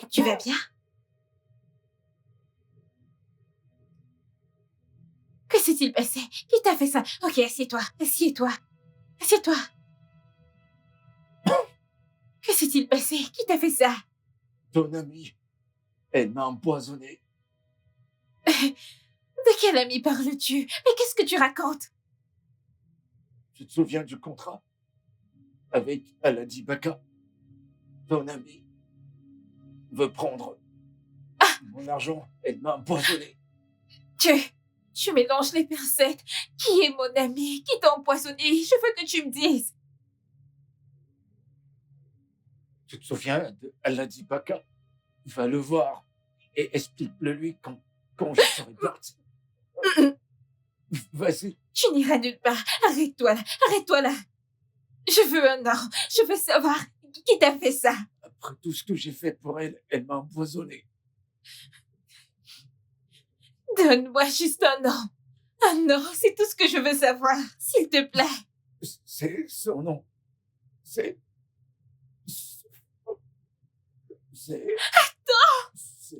Tu vas bien? Que s'est-il passé? Qui t'a fait ça? Ok, assieds-toi, assieds-toi, assieds-toi. Que s'est-il passé? Qui t'a fait ça? Ton amie, elle m'a empoisonné. De quel ami parles-tu? Mais qu'est-ce que tu racontes? Tu te souviens du contrat avec Aladi Baka? Ton amie veut prendre mon argent. Elle m'a empoisonné. Tu mélanges les pincettes. Qui est mon ami? Qui t'a empoisonné? Je veux que tu me dises. Tu te souviens de Aladi Baka? Va le voir et explique-le lui quand je serai parti. Vas-y. Tu n'iras nulle part. Arrête-toi là. Arrête-toi là. Je veux un nom. Je veux savoir qui t'a fait ça. Après tout ce que j'ai fait pour elle, elle m'a empoisonné. Donne-moi juste un nom. Un nom, c'est tout ce que je veux savoir. S'il te plaît. C'est son nom. C'est... Attends! C'est...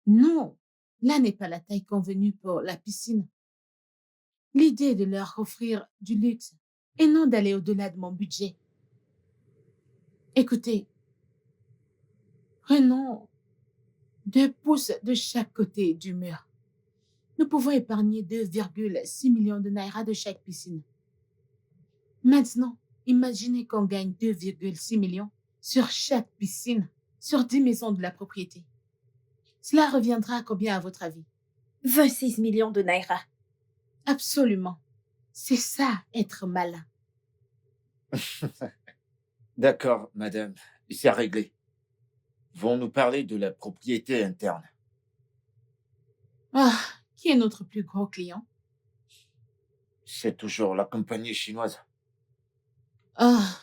Non, là n'est pas la taille convenue pour la piscine. L'idée est de leur offrir du luxe et non d'aller au-delà de mon budget. Écoutez, prenons 2 pouces de chaque côté du mur. Nous pouvons épargner 2,6 millions de naira de chaque piscine. Maintenant, imaginez qu'on gagne 2,6 millions sur chaque piscine, sur 10 maisons de la propriété. Cela reviendra à combien à votre avis? 26 millions de naira. Absolument. C'est ça, être malin. D'accord, madame. C'est réglé. Vont nous parler de la propriété interne. Ah, qui est notre plus gros client? C'est toujours la compagnie chinoise. Ah,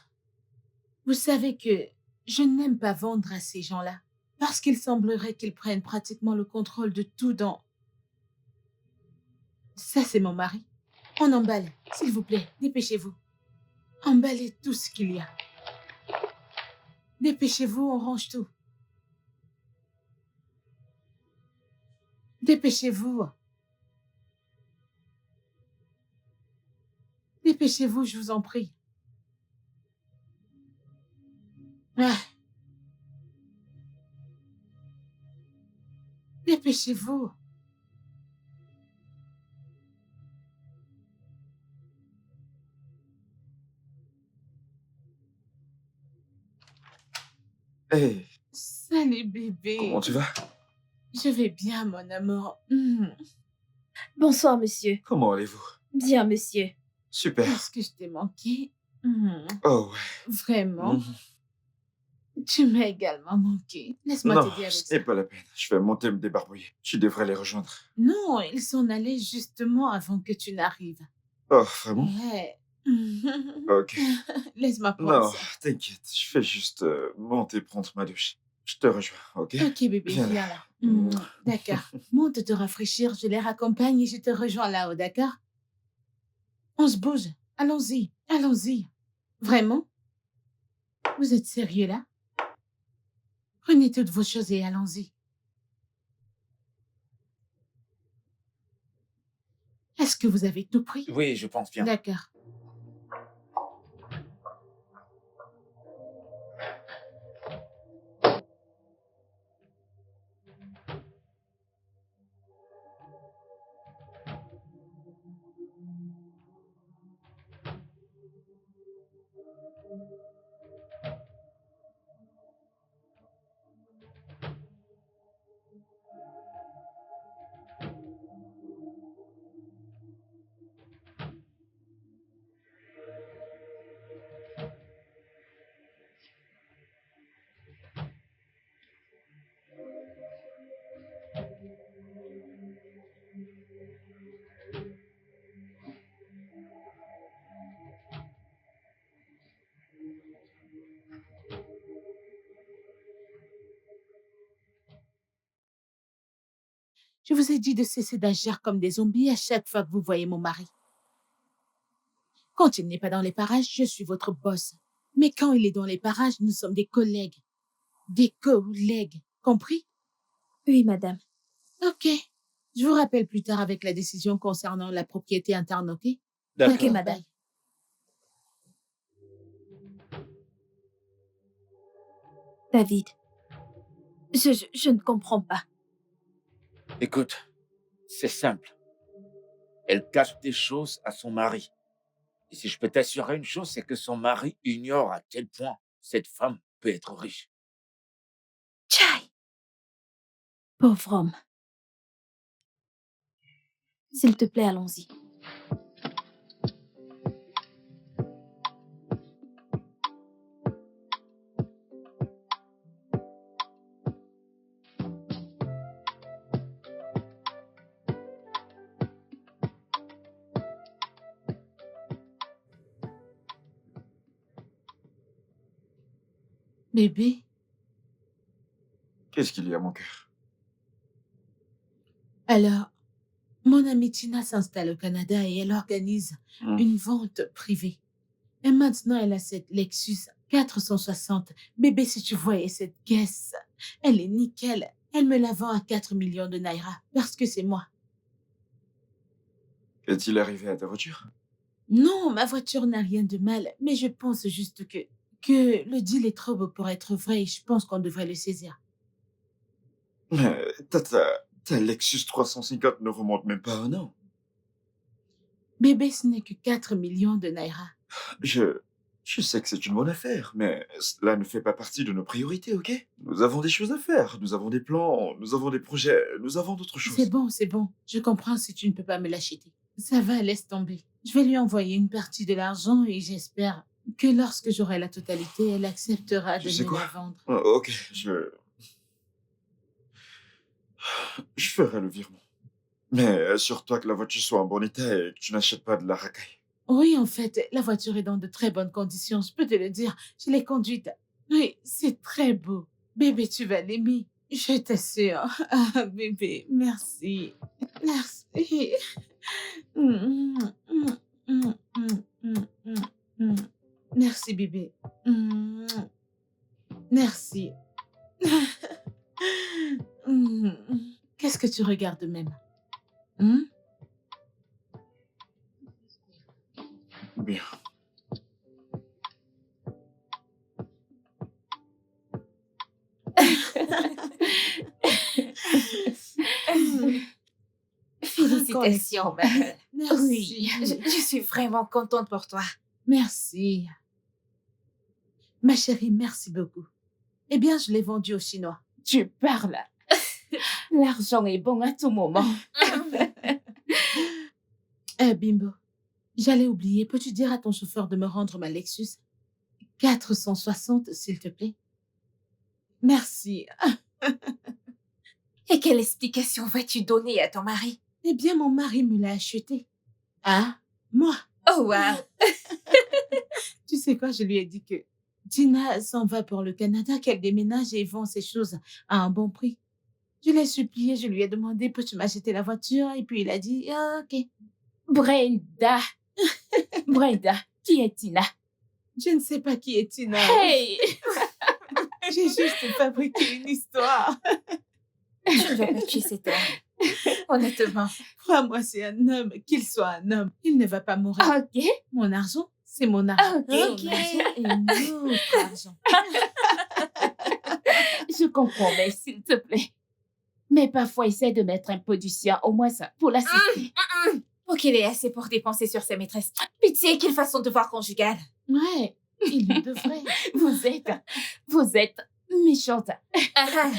vous savez que je n'aime pas vendre à ces gens-là parce qu'il semblerait qu'ils prennent pratiquement le contrôle de tout dans... Ça, c'est mon mari. On emballe, s'il vous plaît, dépêchez-vous. Emballez tout ce qu'il y a. Dépêchez-vous, on range tout. Dépêchez-vous. Dépêchez-vous, je vous en prie. Ah. Dépêchez-vous. Hey, Salut, bébé. comment tu vas? Je vais bien, mon amour. Bonsoir, monsieur. Comment allez-vous? Bien, monsieur. Super. Est-ce que je t'ai manqué? Oh ouais. Vraiment? Mhm. Tu m'as également manqué. Laisse-moi Non, t'aider avec ce ça. n'est pas la peine. Je vais monter me débarbouiller. Tu devrais les rejoindre. Non, ils s'en allaient justement avant que tu n'arrives. Oh, vraiment? Ouais. Ok. Laisse-moi prendre Non, ça. t'inquiète. Je fais juste monter prendre ma douche. Je te rejoins, ok? Ok, bébé, Viens viens là. là. D'accord. Monte te rafraîchir, je les raccompagne et je te rejoins là-haut, d'accord? On se bouge. Allons-y, allons-y. Vraiment? Vous êtes sérieux là? Prenez toutes vos choses et allons-y. Est-ce que vous avez tout pris? Oui, je pense bien. D'accord. Je vous ai dit de cesser d'agir comme des zombies à chaque fois que vous voyez mon mari. Quand il n'est pas dans les parages, je suis votre boss. Mais quand il est dans les parages, nous sommes des collègues. Des collègues. Compris? Oui, madame. Ok. Je vous rappelle plus tard avec la décision concernant la propriété interne, ok? D'accord. Ok, madame. Bye. David, je ne comprends pas. Écoute, c'est simple. Elle cache des choses à son mari. Et si je peux t'assurer une chose, c'est que son mari ignore à quel point cette femme peut être riche. Tchai! Pauvre homme. S'il te plaît, allons-y. Bébé, Qu'est-ce qu'il y a, mon cœur? alors, mon amie Tina s'installe au Canada et elle organise une vente privée. Et maintenant, elle a cette Lexus 460. Bébé, si tu voyais cette caisse, elle est nickel. Elle me la vend à 4 millions de naira parce que c'est moi. Qu'est-il arrivé à ta voiture? Non, ma voiture n'a rien de mal, mais je pense juste que le deal est trop beau pour être vrai et je pense qu'on devrait le saisir. Ta Lexus 350 ne remonte même pas à un an. Bébé, ce n'est que 4 millions de naira. Je sais que c'est une bonne affaire, mais cela ne fait pas partie de nos priorités, ok? Nous avons des choses à faire, nous avons des plans, nous avons des projets, nous avons d'autres choses. C'est bon. Je comprends si tu ne peux pas me l'acheter. Ça va, laisse tomber. Je vais lui envoyer une partie de l'argent et j'espère que lorsque j'aurai la totalité, elle acceptera Tu de sais me quoi? la vendre. Ok, je ferai le virement. Mais assure-toi que la voiture soit en bon état et que tu n'achètes pas de la racaille. Oui, en fait, la voiture est dans de très bonnes conditions, je peux te le dire. Je l'ai conduite. Oui, c'est très beau. Bébé, tu vas l'aimer. Je t'assure. Ah, bébé, merci. Merci. Mm, mm, mm, mm, mm, mm, mm. Merci, bébé. Mm, merci. Mm, Qu'est-ce que tu regardes même? Hmm? Bien. Félicitations, ma belle. Merci. Oui, je suis vraiment contente pour toi. Merci. Ma chérie, merci beaucoup. Eh bien, je l'ai vendu aux Chinois. Tu parles. L'argent est bon à tout moment. Bimbo, j'allais oublier. Peux-tu dire à ton chauffeur de me rendre ma Lexus 460, s'il te plaît? Merci. Et quelle explication vas-tu donner à ton mari? Eh bien, mon mari me l'a acheté. Ah, moi. Oh, wow. Tu sais quoi, je lui ai dit que Tina s'en va pour le Canada, qu'elle déménage et vend ses choses à un bon prix. Je l'ai supplié, je lui ai demandé, peux-tu m'acheter la voiture? Et puis il a dit, ah, ok. Brenda. Brenda, qui est Tina? Je ne sais pas qui est Tina. Hey! J'ai juste fabriqué une histoire. Je ne vais pas tuer cet homme. Honnêtement. Crois-moi, c'est un homme. Qu'il soit un homme, il ne va pas mourir. Ok. Mon argent, c'est mon argent. Ok. Son argent est notre argent. Je comprends, mais s'il te plaît. Mais parfois, essaie de mettre un peu du sien, au moins ça, pour l'assister. Pour qu'il ait assez pour dépenser sur ses maîtresses. Pitié qu'il fasse son devoir conjugal. Ouais, il le devrait. Vous êtes méchante. Ah, ah.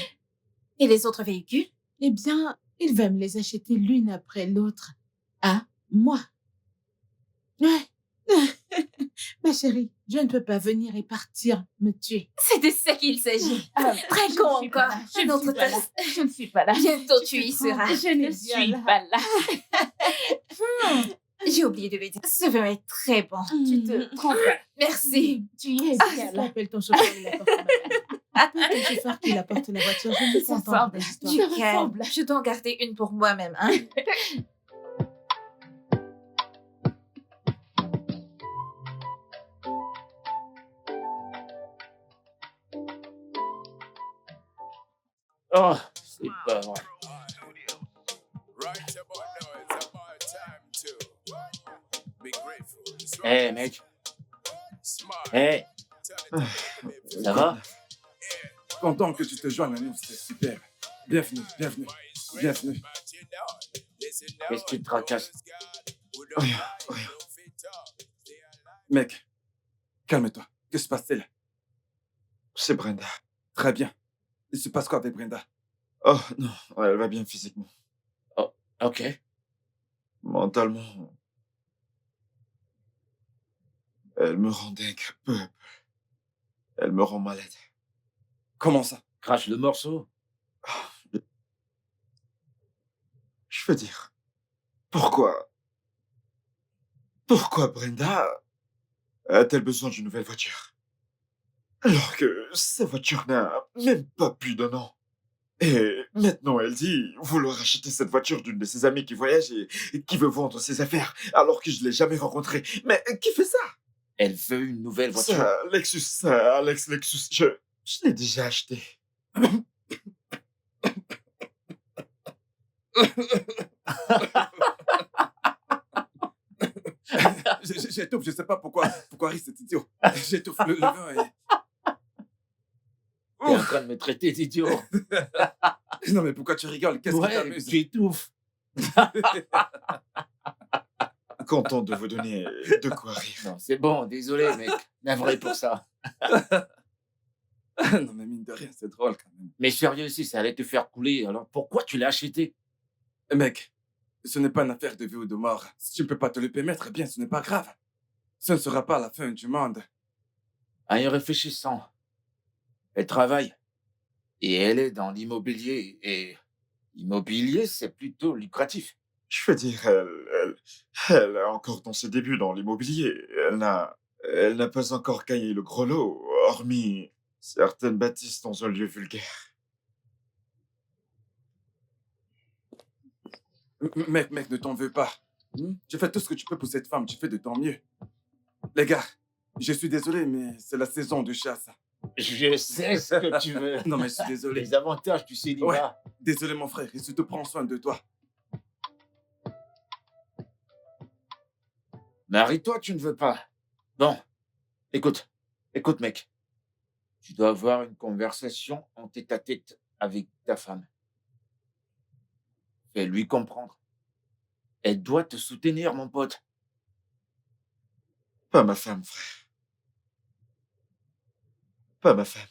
Et les autres véhicules? Eh bien, il va me les acheter l'une après l'autre. À moi. Ouais. Ma chérie, je ne peux pas venir et partir me tuer. C'est de ça qu'il s'agit. Ah, Très je con ne suis pas encore. là, Je ne Notre suis pas là. toast. Je ne suis pas là. Bientôt Tu tu y te seras. trompes. Je ne T'es bien suis là. pas là. J'ai oublié de le dire. Ce vin est très bon. Tu te trompes. Merci. Tu y es bien là. Appelle ton chauffeur, il apporte ma voiture. Appelle ton chauffeur qui apporte la voiture. Je ne veux pas entendre des histoires. Du Ça calme. ressemble. Je dois en garder une pour moi-même, hein. Oh, c'est pas vrai. Right about now, it's about time to be grateful. It's Hé, mec. smart. Hé, Tell it, ça va? Content que tu te joignes à nous, c'est super. Bienvenue, bienvenue, bienvenue. Qu'est-ce qui te tracasse? Rien, rien. Mec, calme-toi. Que se passe-t-il? C'est Brenda. Très bien. Il se passe quoi avec Brenda? Oh non, elle va bien physiquement. Ok. Mentalement, elle me rend dingue peu à peu. Elle me rend malade. Comment ça? Crache le morceau. Je veux dire, pourquoi Brenda a-t-elle besoin d'une nouvelle voiture? Alors que sa voiture n'a même pas plus d'1 an. Et maintenant, elle dit vouloir acheter cette voiture d'une de ses amies qui voyage et qui veut vendre ses affaires, alors que je ne l'ai jamais rencontrée. Mais qui fait ça? Elle veut une nouvelle voiture. Ça, Alex Lexus, je l'ai déjà acheté. J'étouffe, je sais pas pourquoi rit cet idiot. J'étouffe, le vin est... T'es en train de me traiter d'idiot. Non mais pourquoi tu rigoles? Qu'est-ce qui Ouais, t'amuse? tu étouffes. Content de vous donner de quoi rire. Non, c'est bon, désolé, mec. Navré pour ça. Non mais mine de rien, c'est drôle quand même. Mais sérieux, si ça allait te faire couler, alors pourquoi tu l'as acheté? Mec, ce n'est pas une affaire de vie ou de mort. Si tu ne peux pas te le permettre, eh bien ce n'est pas grave. Ce ne sera pas la fin du monde. En y réfléchissant, elle travaille. Et elle est dans l'immobilier. Et l'immobilier, c'est plutôt lucratif. Je veux dire, elle est encore dans ses débuts dans l'immobilier. Elle n'a pas encore gagné le gros lot, hormis certaines bâtisses dans un lieu vulgaire. Mec, ne t'en veux pas. Tu fais tout ce que tu peux pour cette femme, tu fais de ton mieux. Les gars, je suis désolé, mais c'est la saison de chasse. Je sais ce que tu veux. Non mais je suis désolé. Les avantages du célibat. Désolé mon frère, et surtout prends soin de toi. Marie-toi, tu ne veux pas. Bon, écoute, mec. Tu dois avoir une conversation en tête-à-tête avec ta femme. Fais-lui comprendre. Elle doit te soutenir, mon pote. Pas ma femme, frère. Pas ma femme.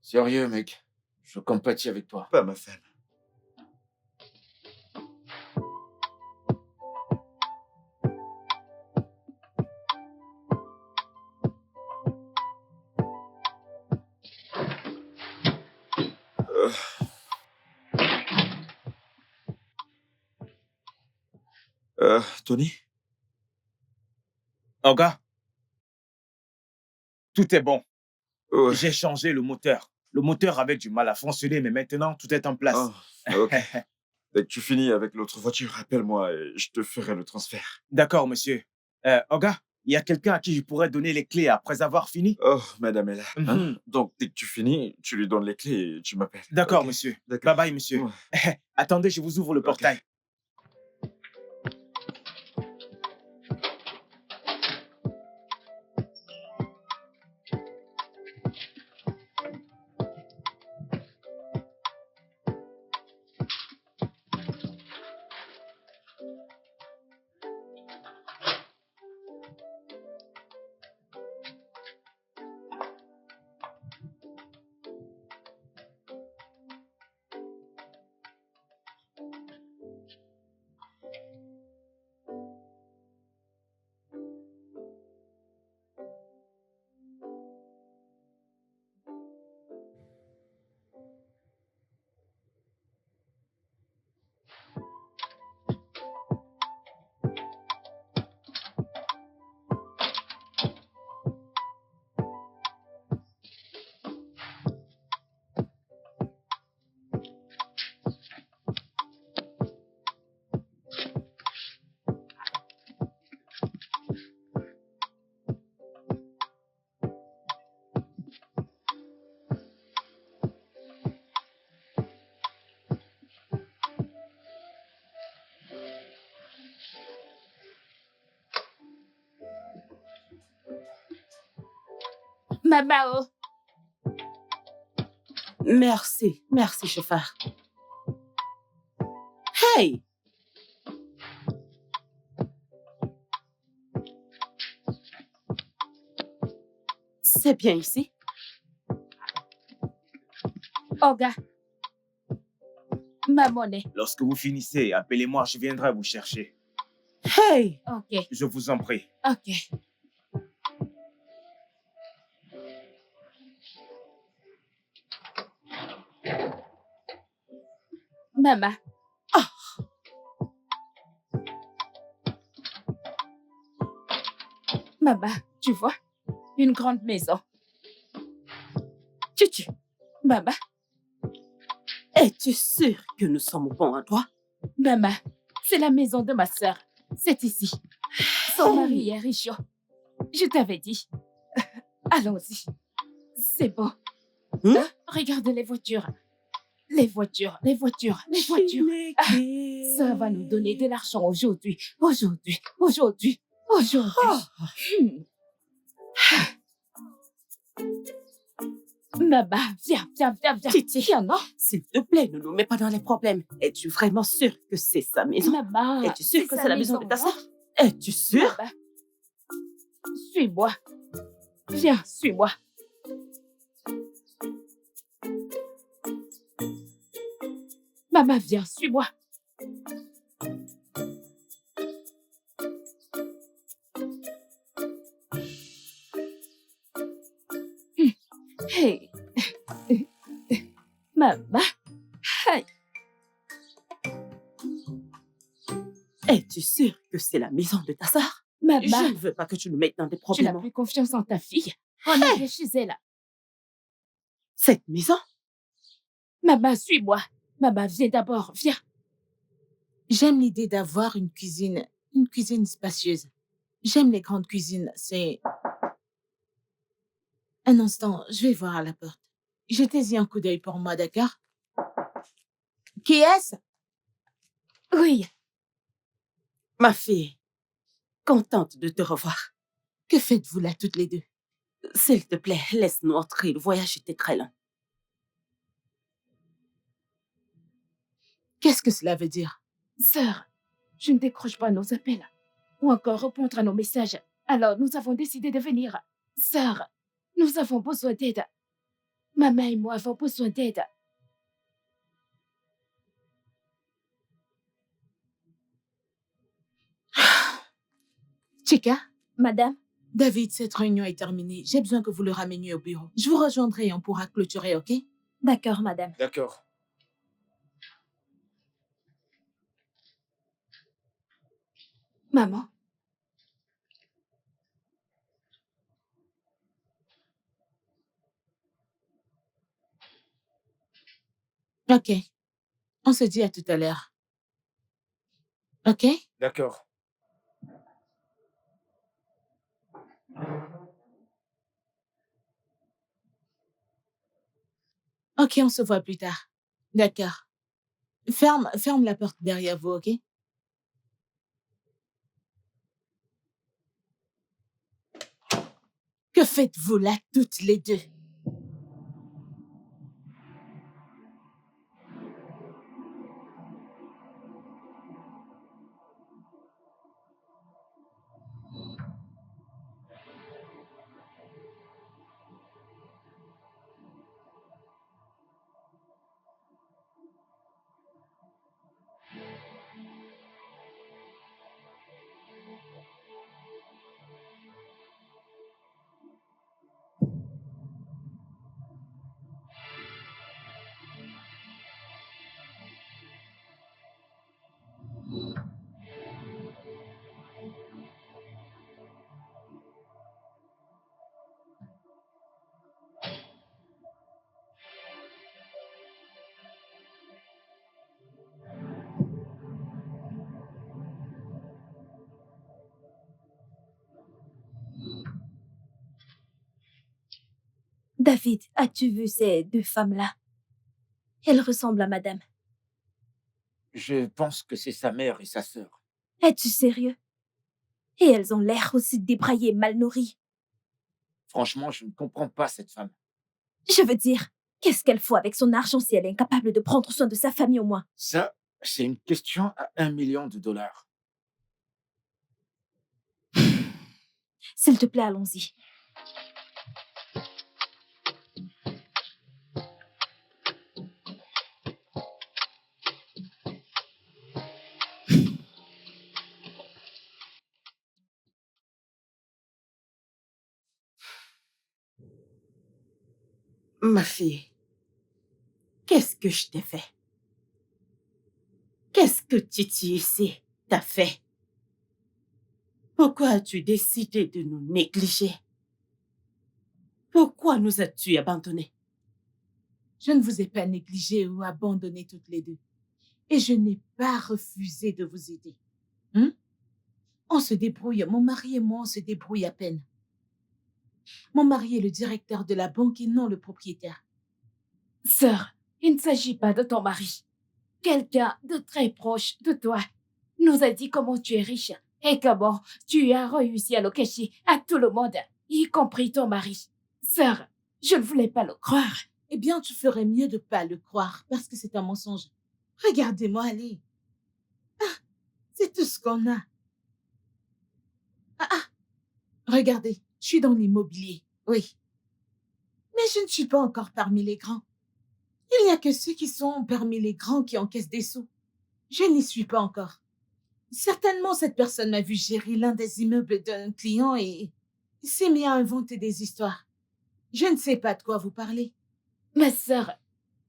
Sérieux, mec. Je compatis avec toi. Pas ma femme. Tony? Olga, tout est bon. Ouais. J'ai changé le moteur. Le moteur avait du mal à fonctionner, mais maintenant, tout est en place. Ah, ok. Dès que tu finis avec l'autre voiture, appelle-moi et je te ferai le transfert. D'accord, monsieur. Olga, Il y a quelqu'un à qui je pourrais donner les clés après avoir fini? Oh, madame est là. Hein? Mhm. Donc, dès que tu finis, tu lui donnes les clés et tu m'appelles. D'accord, Ok? monsieur. D'accord. Bye bye, monsieur. Ouais. Attendez, je vous ouvre le Ok. portail. Maman, oh. Merci, merci, chauffeur. Hey! C'est bien ici? Olga. Ma monnaie. Lorsque vous finissez, appelez-moi, je viendrai vous chercher. Hey! Ok, Je vous en prie. ok. Maman. Maman, tu vois, une grande maison. Tutu, Maman, es-tu sûr que nous sommes au bon endroit? maman, c'est la maison de ma sœur. C'est ici. Son mari est riche. Je t'avais dit. Allons-y. C'est beau. Hein? Regarde les voitures. Les voitures, les voitures, les voitures. Ça va nous donner de l'argent aujourd'hui. Aujourd'hui, aujourd'hui, aujourd'hui. Hmm. Maman, viens, viens, viens, viens. Titi. Viens, non? S'il te plaît, ne nous mets pas dans les problèmes. Es-tu vraiment sûr que c'est sa maison? Maman, Es-tu sûr que sa c'est la maison de ta non? sœur? Es-tu sûr? Maman, suis-moi. Viens, suis-moi. Maman, viens, suis-moi. Hey. Maman. Hey. Es-tu sûr que c'est la maison de ta sœur? Maman, Je ne veux pas que tu nous mettes dans des tu n'as problèmes. plus confiance en ta fille. Reviens chez elle. Cette maison? Maman, suis-moi. Maman, viens d'abord, viens. J'aime l'idée d'avoir une cuisine spacieuse. J'aime les grandes cuisines, c'est... Un instant, je vais voir à la porte. Jetez-y un coup d'œil pour moi, d'accord? Qui est-ce? Oui, Ma fille. Contente de te revoir. Que faites-vous là toutes les deux? S'il te plaît, laisse-nous entrer. Le voyage était très long. Qu'est-ce que cela veut dire? sœur, je ne décroche pas nos appels ou encore répondre à nos messages. Alors, nous avons décidé de venir. Sœur, nous avons besoin d'aide. Maman et moi avons besoin d'aide. Chica, Madame, David, cette réunion est terminée. J'ai besoin que vous le rameniez au bureau. Je vous rejoindrai et on pourra clôturer, ok? d'accord, madame. D'accord. Maman, Ok. On se dit à tout à l'heure. Ok? D'accord. Ok, on se voit plus tard. D'accord. Ferme la porte derrière vous, ok? Que faites-vous là, toutes les deux? David, as-tu vu ces deux femmes-là? Elles ressemblent à madame. Je pense que c'est sa mère et sa sœur. Es-tu sérieux? Et elles ont l'air aussi débraillées et mal nourries. Franchement, je ne comprends pas cette femme. Je veux dire, qu'est-ce qu'elle faut avec son argent si elle est incapable de prendre soin de sa famille au moins? Ça, c'est une question à $1 million. S'il te plaît, allons-y. Ma fille, qu'est-ce que je t'ai fait? Qu'est-ce que Titi ici t'a fait? Pourquoi as-tu décidé de nous négliger? Pourquoi nous as-tu abandonnés? Je ne vous ai pas négligé ou abandonné toutes les deux. Et je n'ai pas refusé de vous aider. On se débrouille, mon mari et moi, on se débrouille à peine. Mon mari est le directeur de la banque et non le propriétaire. Sœur, il ne s'agit pas de ton mari. Quelqu'un de très proche de toi nous a dit comment tu es riche et comment tu as réussi à le cacher à tout le monde, y compris ton mari. Sœur, je ne voulais pas le croire. Eh bien, tu ferais mieux de pas le croire parce que c'est un mensonge. Regardez-moi aller. Ah, c'est tout ce qu'on a. Regardez, je suis dans l'immobilier, oui. Mais je ne suis pas encore parmi les grands. Il n'y a que ceux qui sont parmi les grands qui encaissent des sous. Je n'y suis pas encore. Certainement, cette personne m'a vu gérer l'un des immeubles d'un client et s'est mis à inventer des histoires. Je ne sais pas de quoi vous parlez. Ma sœur,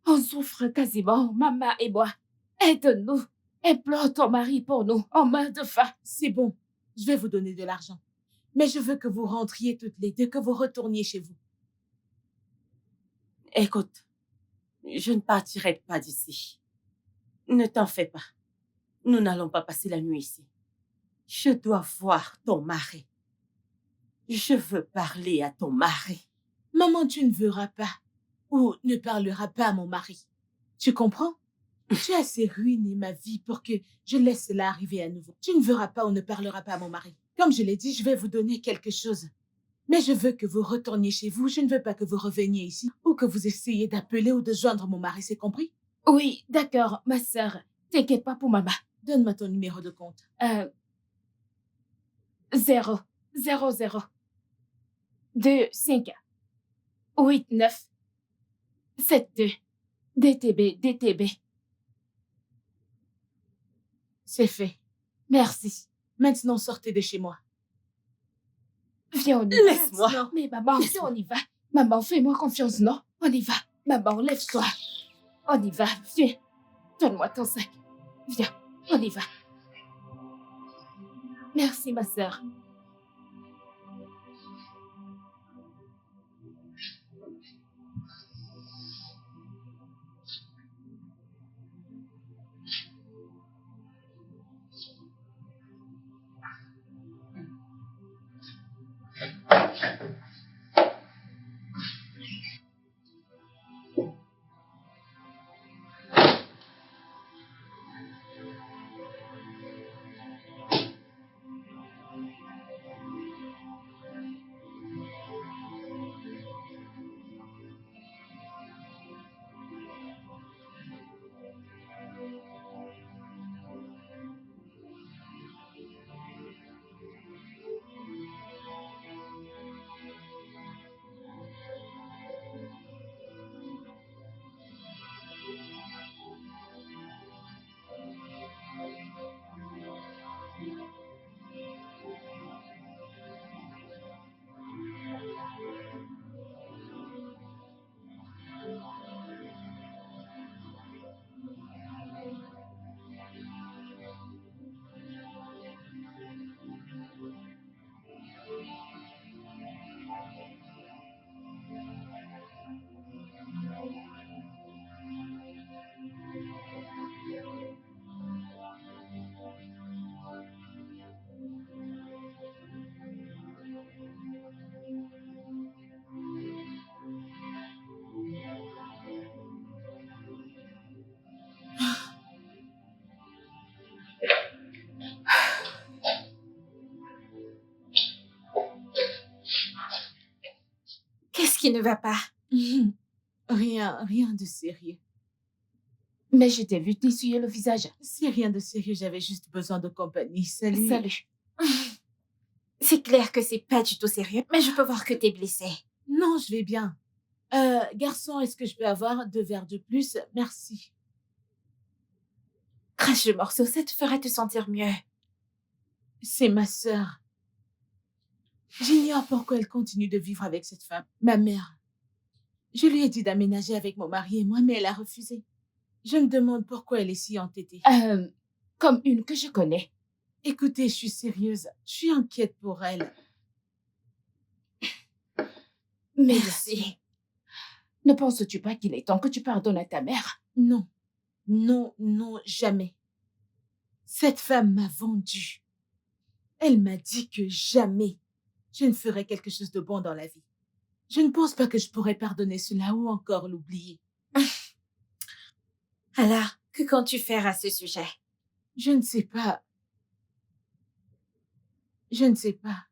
on souffre quasiment, maman et moi. Aide-nous. Implore ton mari pour nous, en main de faim. C'est bon, je vais vous donner de l'argent. Mais je veux que vous rentriez toutes les deux, que vous retourniez chez vous. Écoute, je ne partirai pas d'ici. Ne t'en fais pas. Nous n'allons pas passer la nuit ici. Je dois voir ton mari. Je veux parler à ton mari. Maman, tu ne verras pas ou ne parleras pas à mon mari. Tu comprends? Tu as assez ruiné ma vie pour que je laisse cela arriver à nouveau. Tu ne verras pas ou ne parleras pas à mon mari. Comme je l'ai dit, je vais vous donner quelque chose. Mais je veux que vous retourniez chez vous. Je ne veux pas que vous reveniez ici ou que vous essayiez d'appeler ou de joindre mon mari, c'est compris? Oui, d'accord, ma sœur. T'inquiète pas pour maman. Donne-moi ton numéro de compte. 0 0 0 2 5 8 9 7 2 DTB DTB. C'est fait. Merci. Maintenant, sortez de chez moi. Viens, on y va. Laisse-moi. Non, mais maman, viens, on y va. Maman, fais-moi confiance, non? On y va. Maman, lève-toi. On y va. Viens. Donne-moi ton sac. Viens, on y va. Merci, ma sœur. qui ne va pas? Rien de sérieux. Mais je t'ai vu t'essuyer le visage. C'est rien de sérieux, j'avais juste besoin de compagnie. Salut. Salut. C'est clair que c'est pas du tout sérieux, mais je peux voir que t'es blessé. Non, je vais bien. Garçon, est-ce que je peux avoir 2 verres de plus? Merci. Crache le morceau, ça te fera te sentir mieux. C'est ma sœur. J'ignore pourquoi elle continue de vivre avec cette femme, ma mère. Je lui ai dit d'aménager avec mon mari et moi, mais elle a refusé. Je me demande pourquoi elle est si entêtée. Comme une que je connais. Écoutez, je suis sérieuse. Je suis inquiète pour elle. Merci. Ne penses-tu pas qu'il est temps que tu pardonnes à ta mère? Non. Non, non, jamais. Cette femme m'a vendue. Elle m'a dit que jamais je ne ferais quelque chose de bon dans la vie. Je ne pense pas que je pourrais pardonner cela ou encore l'oublier. Alors, que comptes-tu faire à ce sujet? Je ne sais pas. Je ne sais pas.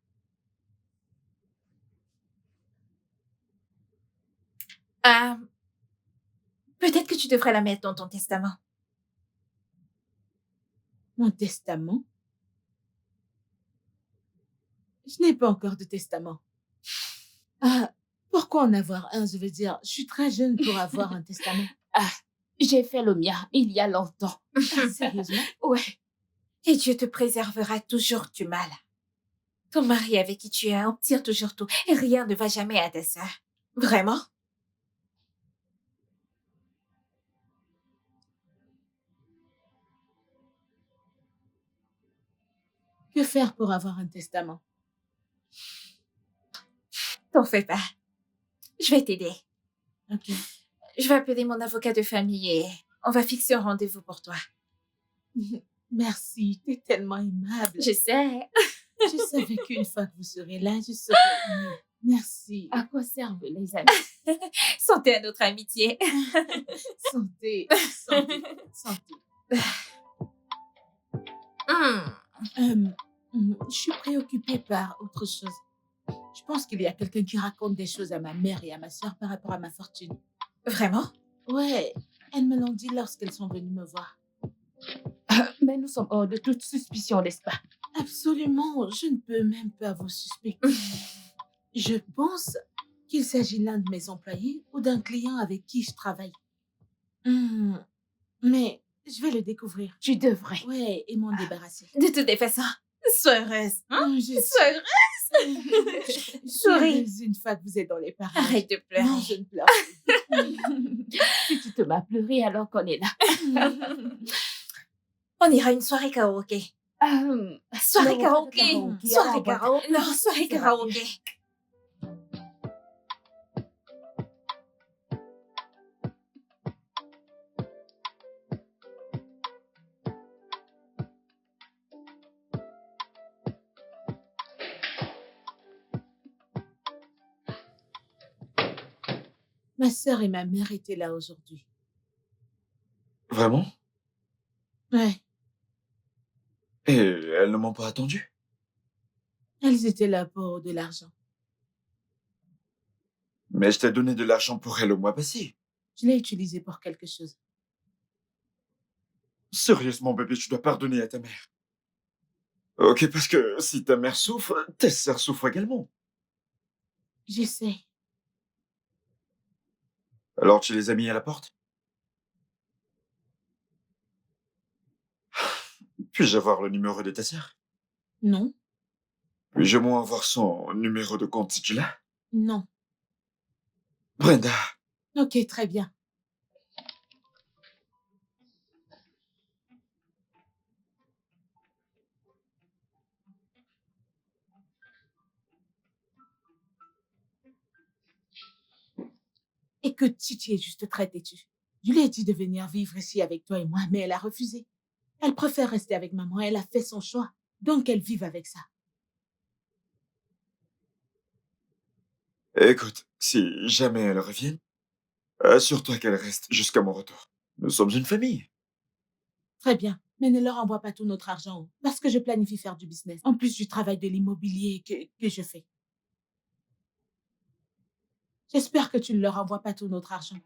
Peut-être que tu devrais la mettre dans ton testament. Mon testament? Je n'ai pas encore de testament. Pourquoi en avoir un? Je veux dire, je suis très jeune pour avoir un testament. J'ai fait le mien il y a longtemps. Sérieusement? Ouais. Et Dieu te préservera toujours du mal. Ton mari avec qui tu es obtient toujours tout et rien ne va jamais à ta sœur. Vraiment? Que faire pour avoir un testament? T'en fais pas. Je vais t'aider. Ok. Je vais appeler mon avocat de famille et on va fixer un rendez-vous pour toi. Merci, t'es tellement aimable. Je sais. Je savais qu'une fois que vous serez là, je serai mieux. Merci. À quoi servent les amis? Santé à notre amitié. Santé, santé, santé. Je suis préoccupée par autre chose. Je pense qu'il y a quelqu'un qui raconte des choses à ma mère et à ma sœur par rapport à ma fortune. Vraiment? Ouais, elles me l'ont dit lorsqu'elles sont venues me voir. Mais nous sommes hors de toute suspicion, n'est-ce pas? Absolument, je ne peux même pas vous suspecter. Je pense qu'il s'agit l'un de mes employés ou d'un client avec qui je travaille. Mais je vais le découvrir. Tu devrais. Ouais, et m'en débarrasser. De toutes les façons, sois heureuse. Hein? Sois heureuse. Souris. Souris. Une fois que vous êtes dans les parages. Arrête de pleurer. Non, je ne pleure plus. Si tu te m'as pleuré alors qu'on est là. On ira à une soirée karaoké. Soirée Non, karaoké. pas de karaoké. Soirée Ah, karaoké. Non, soirée Ça va. karaoké. Ma sœur et ma mère étaient là aujourd'hui. Vraiment? Ouais, Et elles ne m'ont pas attendu? elles étaient là pour de l'argent. Mais je t'ai donné de l'argent pour elles le mois passé. Je l'ai utilisé pour quelque chose. Sérieusement, bébé, tu dois pardonner à ta mère. Ok, parce que si ta mère souffre, tes sœurs souffrent également. J'essaie. Alors tu les as mis à la porte? Puis-je avoir le numéro de ta sœur? Non, Puis-je au moins avoir son numéro de compte si tu l'as? non. Brenda, Ok, très bien. Écoute, Titi est juste très têtue. Je lui ai dit de venir vivre ici avec toi et moi, mais elle a refusé. Elle préfère rester avec maman, elle a fait son choix. Donc elle vive avec ça. écoute, si jamais elles reviennent, assure-toi qu'elles restent jusqu'à mon retour. Nous sommes une famille. Très bien, mais ne leur envoie pas tout notre argent, parce que je planifie faire du business, en plus du travail de l'immobilier que je fais. J'espère que tu ne leur envoies pas tout notre argent.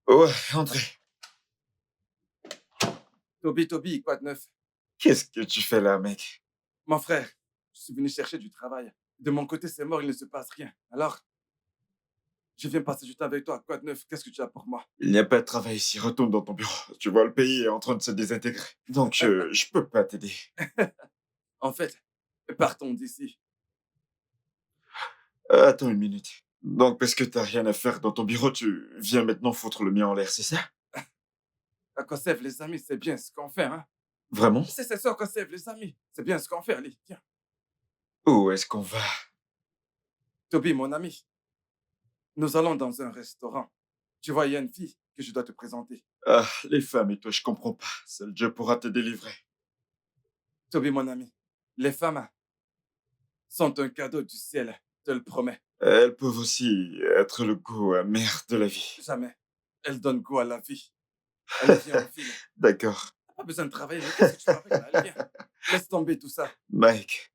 Ouais, André, Toby, quoi de neuf? qu'est-ce que tu fais là, mec? Mon frère, je suis venu chercher du travail. De mon côté, c'est mort, il ne se passe rien. Alors, je viens passer du temps avec toi. Quoi de neuf? Qu'est-ce que tu as pour moi? Il n'y a pas de travail ici, retourne dans ton bureau. Tu vois, le pays est en train de se désintégrer. Donc, je peux pas t'aider. En fait, partons d'ici. Attends une minute. Donc, parce que t'as rien à faire dans ton bureau, tu viens maintenant foutre le mien en l'air, c'est ça? À Kossev, les amis, c'est bien ce qu'on fait, hein? Vraiment? C'est ça, Kossev, les amis. C'est bien ce qu'on fait, allez, tiens. Où est-ce qu'on va? Toby, mon ami, nous allons dans un restaurant. Tu vois, il y a une fille que je dois te présenter. Ah, les femmes et toi, je comprends pas. Seul Dieu pourra te délivrer. Toby, mon ami, les femmes sont un cadeau du ciel, je te le promets. Elles peuvent aussi être le goût amer de la vie. Jamais. Elles donnent goût à la vie. Allez, viens, on file. D'accord. T'as pas besoin de travailler, mais qu'est-ce que tu fabriques là? Allez, viens. Laisse tomber tout ça. Mike.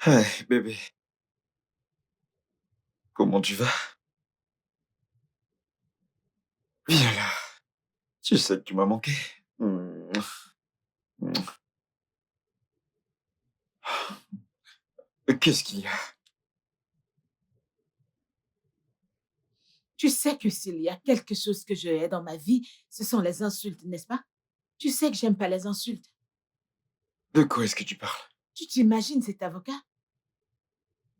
Hey, bébé. Comment tu vas? Viens là. Tu sais que tu m'as manqué. Hmm. Hmm. Qu'est-ce qu'il y a? Tu sais que s'il y a quelque chose que je hais dans ma vie, ce sont les insultes, n'est-ce pas? Tu sais que j'aime pas les insultes. De quoi est-ce que tu parles? Tu t'imagines cet avocat?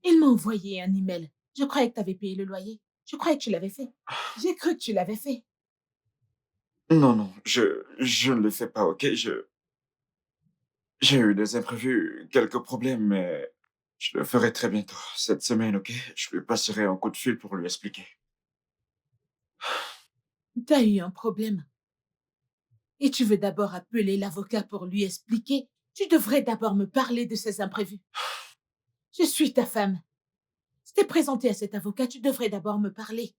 Il m'a envoyé un email. Je croyais que tu avais payé le loyer. Je croyais que tu l'avais fait. J'ai cru que tu l'avais fait. Non, non, je ne le fais pas, ok? J'ai eu des imprévus, quelques problèmes, mais je le ferai très bientôt. Cette semaine, ok? Je lui passerai un coup de fil pour lui expliquer. T'as eu un problème. Et tu veux d'abord appeler l'avocat pour lui expliquer. Tu devrais d'abord me parler de ces imprévus. Je suis ta femme. Si t'es présenté à cet avocat, tu devrais d'abord me parler.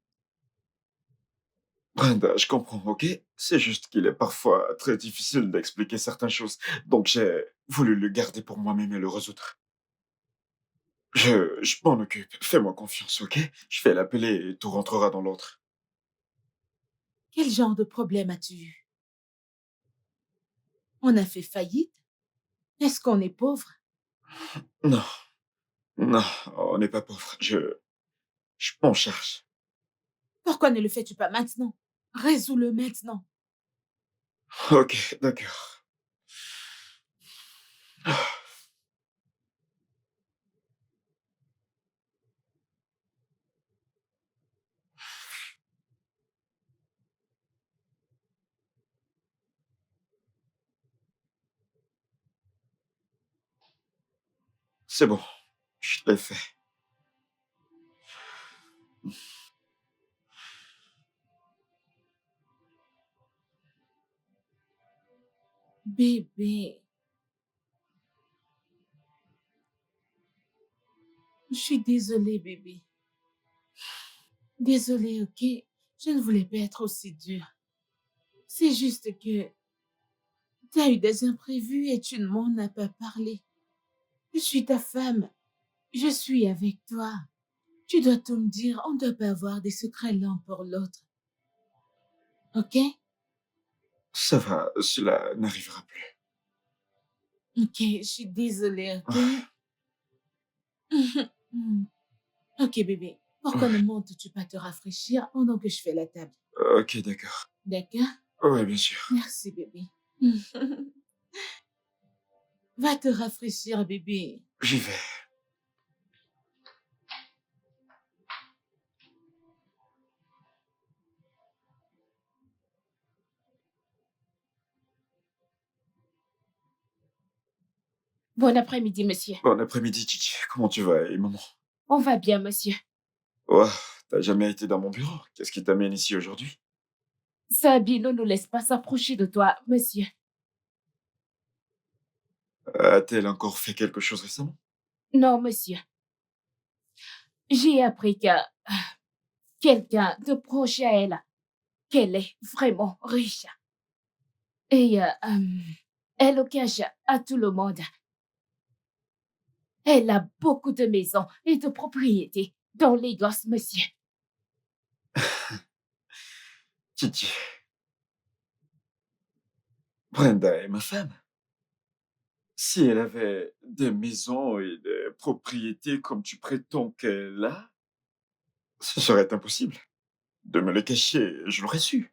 Brenda, je comprends, ok? C'est juste qu'il est parfois très difficile d'expliquer certaines choses, donc j'ai voulu le garder pour moi-même et le résoudre. Je m'en occupe. Fais-moi confiance, ok? Je vais l'appeler et tout rentrera dans l'ordre. Quel genre de problème as-tu eu? On a fait faillite? Est-ce qu'on est pauvre? Non, non, on n'est pas pauvre. Je m'en cherche. Pourquoi ne le fais-tu pas maintenant? Résous-le maintenant. Ok, d'accord. C'est bon, je l'ai fait. Bébé, je suis désolée, bébé. Désolée, ok? Je ne voulais pas être aussi dure. C'est juste que tu as eu des imprévus et tu ne m'en as pas parlé. Je suis ta femme. Je suis avec toi. Tu dois tout me dire. On ne doit pas avoir des secrets l'un pour l'autre. Ok? Ça va, cela n'arrivera plus. Ok, je suis désolée, ok? Ok, bébé. Pourquoi ne montes-tu pas te rafraîchir pendant que je fais la table? Ok, d'accord. D'accord? Ouais, bien sûr. Merci, bébé. Va te rafraîchir, bébé. J'y vais. Bon après-midi, monsieur. Bon après-midi, Titi. Comment tu vas, et maman? On va bien, monsieur. Oh, t'as jamais été dans mon bureau. Qu'est-ce qui t'amène ici aujourd'hui? Sabine ne nous laisse pas s'approcher de toi, monsieur. A-t-elle encore fait quelque chose récemment? Non, monsieur. J'ai appris que quelqu'un de proche à elle, qu'elle est vraiment riche. Et elle le cache à tout le monde. Elle a beaucoup de maisons et de propriétés dans Lagos, monsieur. Titi. Brenda est ma femme. Si elle avait des maisons et des propriétés comme tu prétends qu'elle a, ce serait impossible. De me le cacher, je l'aurais su.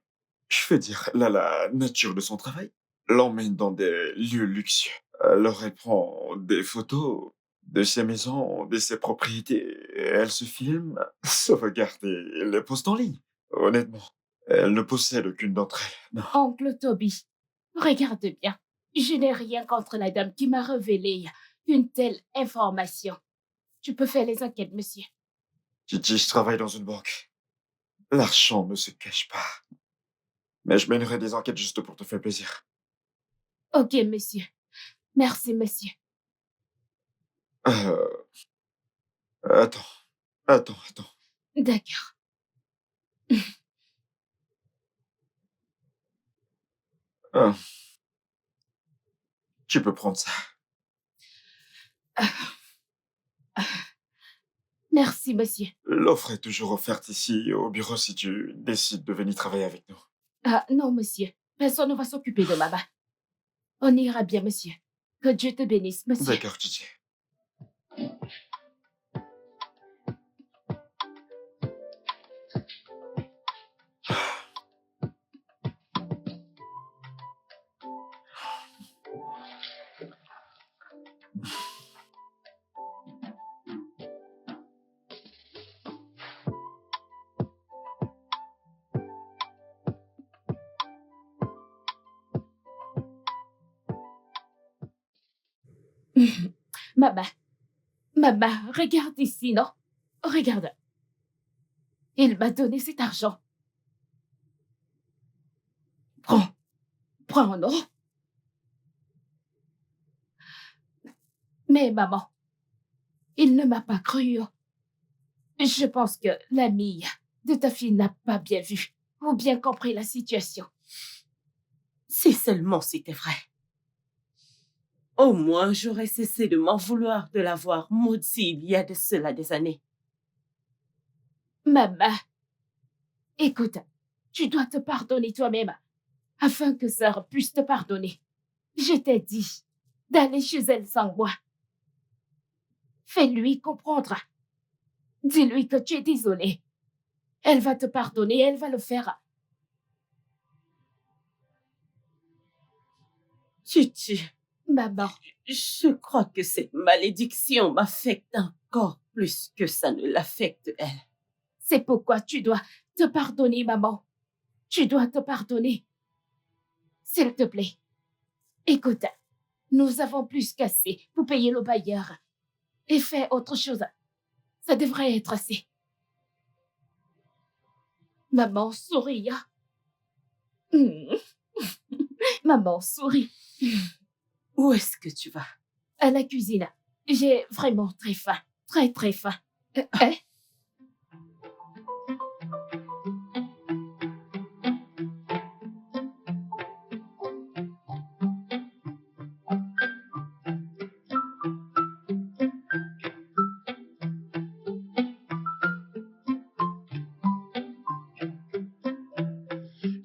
Je veux dire, là, la nature de son travail l'emmène dans des lieux luxueux. Alors elle prend des photos de ses maisons, de ses propriétés. Et elle se filme, se regarde et les poste en ligne. Honnêtement, elle ne possède aucune d'entre elles. Non. Oncle Toby, regarde bien. Je n'ai rien contre la dame qui m'a révélé une telle information. Tu peux faire les enquêtes, monsieur. Titi, je travaille dans une banque. L'argent ne se cache pas. Mais je mènerai des enquêtes juste pour te faire plaisir. Ok, monsieur. Merci, monsieur. Attends. D'accord. Ah. Tu peux prendre ça. Merci, monsieur. L'offre est toujours offerte ici au bureau si tu décides de venir travailler avec nous. Ah, non, monsieur. Personne ne va s'occuper de maman. On ira bien, monsieur. Que Dieu te bénisse, monsieur. D'accord, Titi. Maman, regarde ici, non? Regarde. Il m'a donné cet argent. Prends, non? Mais maman, il ne m'a pas cru. Je pense que l'amie de ta fille n'a pas bien vu ou bien compris la situation. Si seulement c'était vrai. Au moins, j'aurais cessé de m'en vouloir de l'avoir maudit il y a de cela des années. Maman, écoute, tu dois te pardonner toi-même afin que Sœur puisse te pardonner. Je t'ai dit d'aller chez elle sans moi. Fais-lui comprendre. Dis-lui que tu es désolé. Elle va te pardonner, elle va le faire. Titi, Maman, je crois que cette malédiction m'affecte encore plus que ça ne l'affecte elle. c'est pourquoi tu dois te pardonner, maman. Tu dois te pardonner. S'il te plaît. Écoute, nous avons plus qu'assez pour payer le bailleur. Et fais autre chose. Ça devrait être assez. Maman, souris. Maman, souris. Où est-ce que tu vas? À la cuisine. J'ai vraiment très faim. Très, très faim. Hein?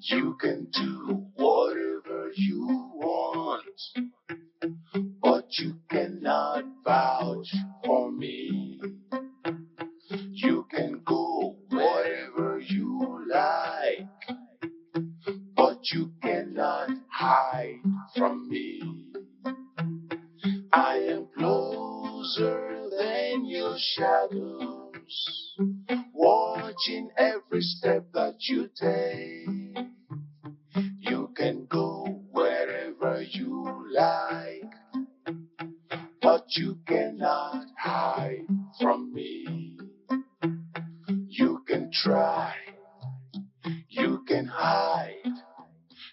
You can do whatever you want, but you cannot vouch for me. You can go wherever you like, but you cannot hide from me. I am closer than your shadows, watching every step that you take. You can go wherever you like, you cannot hide from me. You can try, you can hide,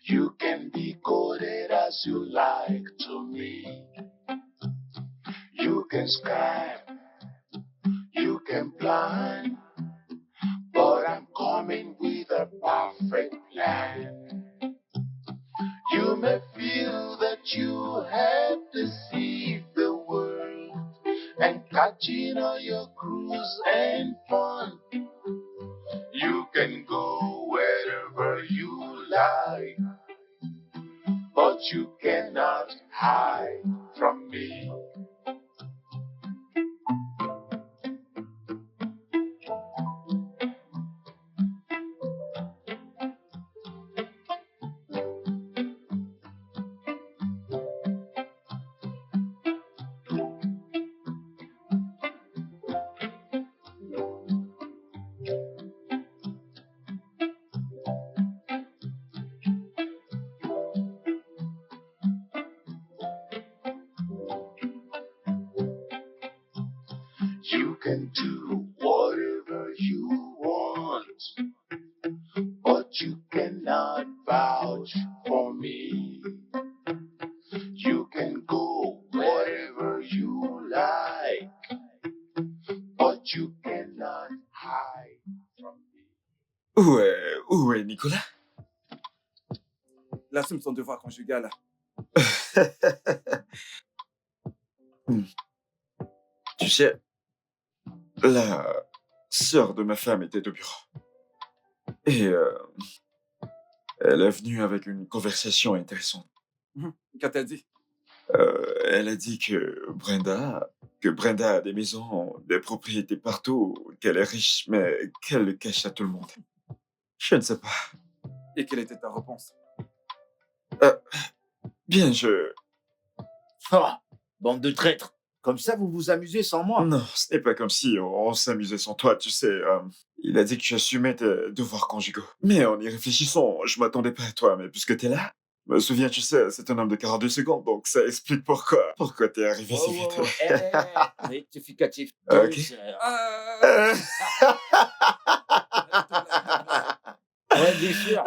you can be coded as you like to me. You can scam, you can plan, but I'm coming with a perfect plan. You may feel that you have deceived the world and catching all your cruise and fun. You can go wherever you like, but you cannot hide from me. You can do whatever you want, but you cannot vouch for me. You can go wherever you like, but you cannot hide from me. Où est Nicolas? Il assume son devoir conjugal. Tu sais, la sœur de ma femme était au bureau. Et elle est venue avec une conversation intéressante. Qu'a-t-elle dit? Elle a dit que Brenda a des maisons, des propriétés partout, qu'elle est riche, mais qu'elle le cache à tout le monde. Je ne sais pas. Et quelle était ta réponse? Bien, je... Ah, bande de traîtres. Comme ça, vous vous amusez sans moi. Non, ce n'est pas comme si on s'amusait sans toi, tu sais. Il a dit que j'assumais tes devoirs conjugaux. Mais en y réfléchissant, je m'attendais pas à toi, mais puisque t'es là, je me souviens, tu sais, c'est un homme de 42 secondes, donc ça explique pourquoi t'es arrivé si vite. Rectificatif. Ok. 2 heures. Ouais, bien sûr.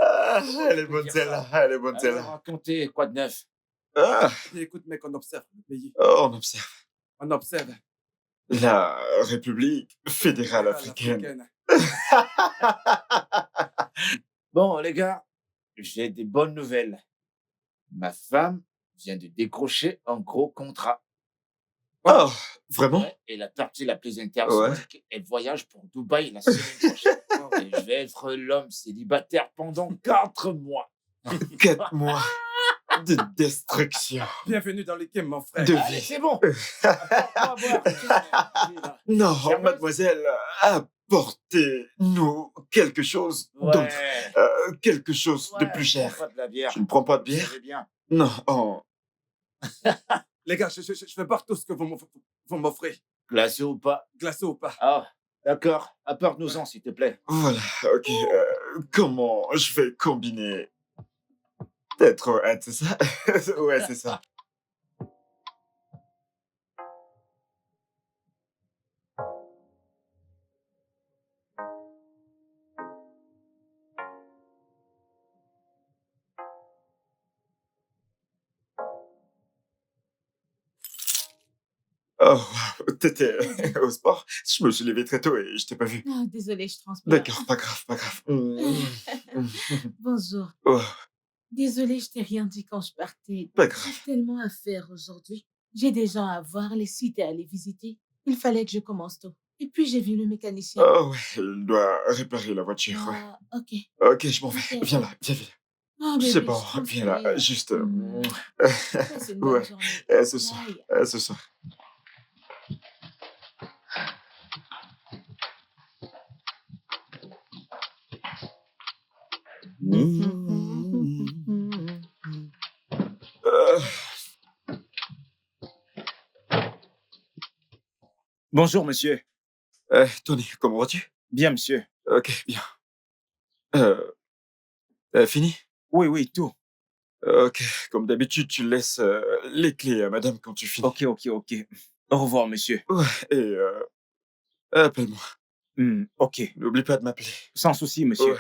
Elle est bonne celle-là, elle est bonne Alors, celle-là. racontez quoi de neuf? Écoute, mec, on observe le pays. On observe. On observe. La République fédérale africaine. Bon, les gars, j'ai des bonnes nouvelles. Ma femme vient de décrocher un gros contrat. Oh, vraiment? Ouais, et la partie la plus intéressante, c'est qu'elle voyage pour Dubaï la semaine prochaine. Et je vais être l'homme célibataire pendant 4 mois. 4 mois de destruction. Bienvenue dans l'équipe, mon frère. De Allez, vie. c'est bon. Apporte-moi à boire. Non, Sérieuse? mademoiselle, apportez-nous quelque chose d'autre. Quelque chose de plus cher. Pas de la bière. Tu ne prends pas de Vous bière? savez bien. Non, oh. Les gars, je vais boire tout ce que vous m'offrez. Glacé ou pas? Glacé ou pas? Ah, d'accord. Apporte-nous-en, s'il te plaît. Voilà, ok. Comment je vais combiner d'être hâte, c'est ça? Ouais, c'est ça. Oh, wow. T'étais au sport? Je me suis levé très tôt et je t'ai pas vu. Ah, désolée, je transpire. D'accord, pas grave, pas grave. Bonjour. Oh, Désolée, je t'ai rien dit quand je partais. pas grave. J'ai tellement à faire aujourd'hui. J'ai des gens à voir, les sites à aller visiter. Il fallait que je commence tôt. Et puis, j'ai vu le mécanicien. Oh ouais, il doit réparer la voiture, ouais. Ah, ok. Ok, je m'en vais. Ok. Viens là, viens. Oh, C'est bébé, bon, je t'en viens là, prie. juste... Passe une bonne Ouais, journée. ce soir, Bye. ce soir. Euh, Bonjour, monsieur. Tony, comment vas-tu? Bien, monsieur. Ok, bien. Fini? Oui, tout. Ok, comme d'habitude, tu laisses les clés à madame quand tu finis. Ok. Au revoir, monsieur. Ouais, et appelle-moi. Ok. N'oublie pas de m'appeler. Sans souci, monsieur. Ouais.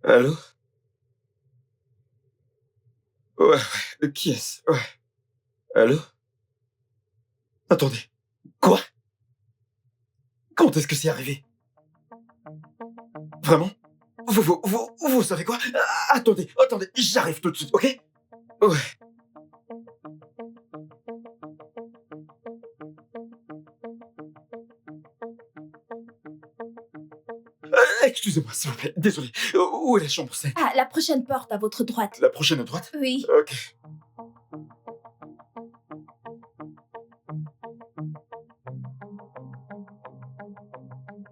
Allô? Ouais, qui est-ce? Ouais. Allô? Attendez. Quoi? Quand est-ce que c'est arrivé? Vraiment? Vous savez quoi? Attendez, j'arrive tout de suite, ok? Ouais. Excusez-moi, s'il vous plaît, désolé. Où est la chambre 5? Ah, la prochaine porte à votre droite. La prochaine à droite? Oui. Ok.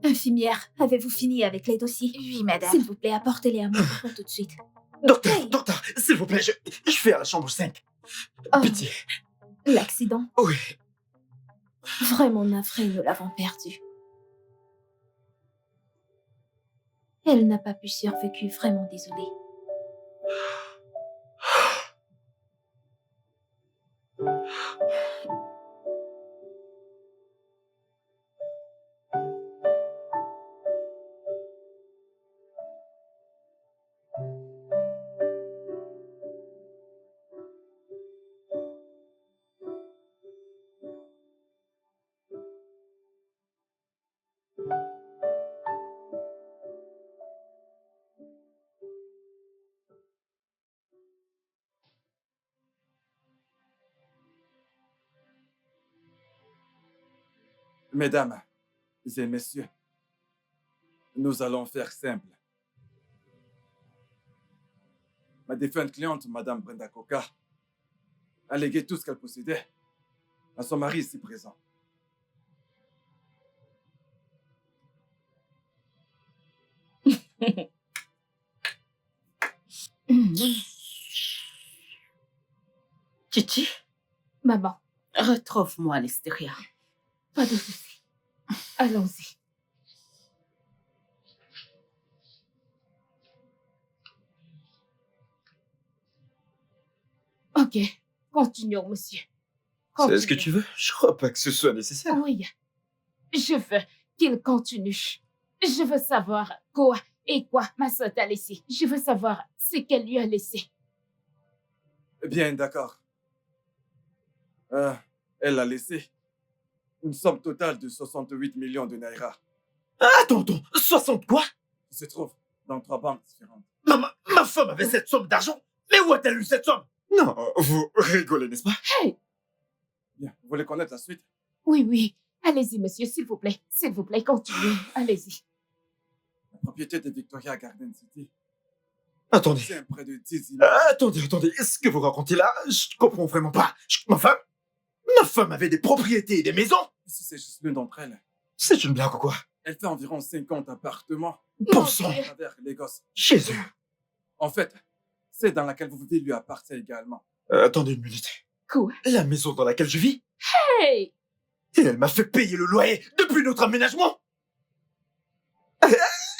Infirmière, avez-vous fini avec les dossiers? Oui, madame. S'il vous plaît, apportez-les à mon bureau tout de suite. Docteur, s'il vous plaît, je vais à la chambre 5. Oh, Pitié. l'accident. Oui. Vraiment navré, nous l'avons perdue. Elle n'a pas pu survécu, vraiment désolée. Mesdames et messieurs, nous allons faire simple. Ma défunte cliente, Madame Brenda Coca, a légué tout ce qu'elle possédait à son mari ici présent. Chichi, Maman, retrouve-moi à l'extérieur. pas de souci. Allons-y. Ok, continuons, monsieur. C'est ce que tu veux? Je crois pas que ce soit nécessaire. Oui, je veux qu'il continue. Je veux savoir quoi et quoi ma soeur t'a laissé. Je veux savoir ce qu'elle lui a laissé. Bien, d'accord. Elle a laissé une somme totale de 68 millions de naira. Attends, 60 quoi? Qui se trouve dans 3 banques différentes. Ma femme avait cette somme d'argent? Mais où a-t-elle eu cette somme? Non, vous rigolez, n'est-ce pas? Hey! Bien, vous voulez connaître la suite? Oui. Allez-y, monsieur, s'il vous plaît. S'il vous plaît, continuez. Allez-y. La propriété de Victoria Garden City. Attendez. C'est près de 10 000. Attendez, ce que vous racontez là, je comprends vraiment pas. Ma femme avait des propriétés et des maisons? C'est juste l'une d'entre elles. C'est une blague ou quoi? Elle fait environ 50 appartements. Bon sang! À travers Lagos. Jésus! En fait, c'est dans laquelle vous vivez lui appartient également. Attendez une minute. Quoi? La maison dans laquelle je vis? Hey! Et elle m'a fait payer le loyer depuis notre aménagement?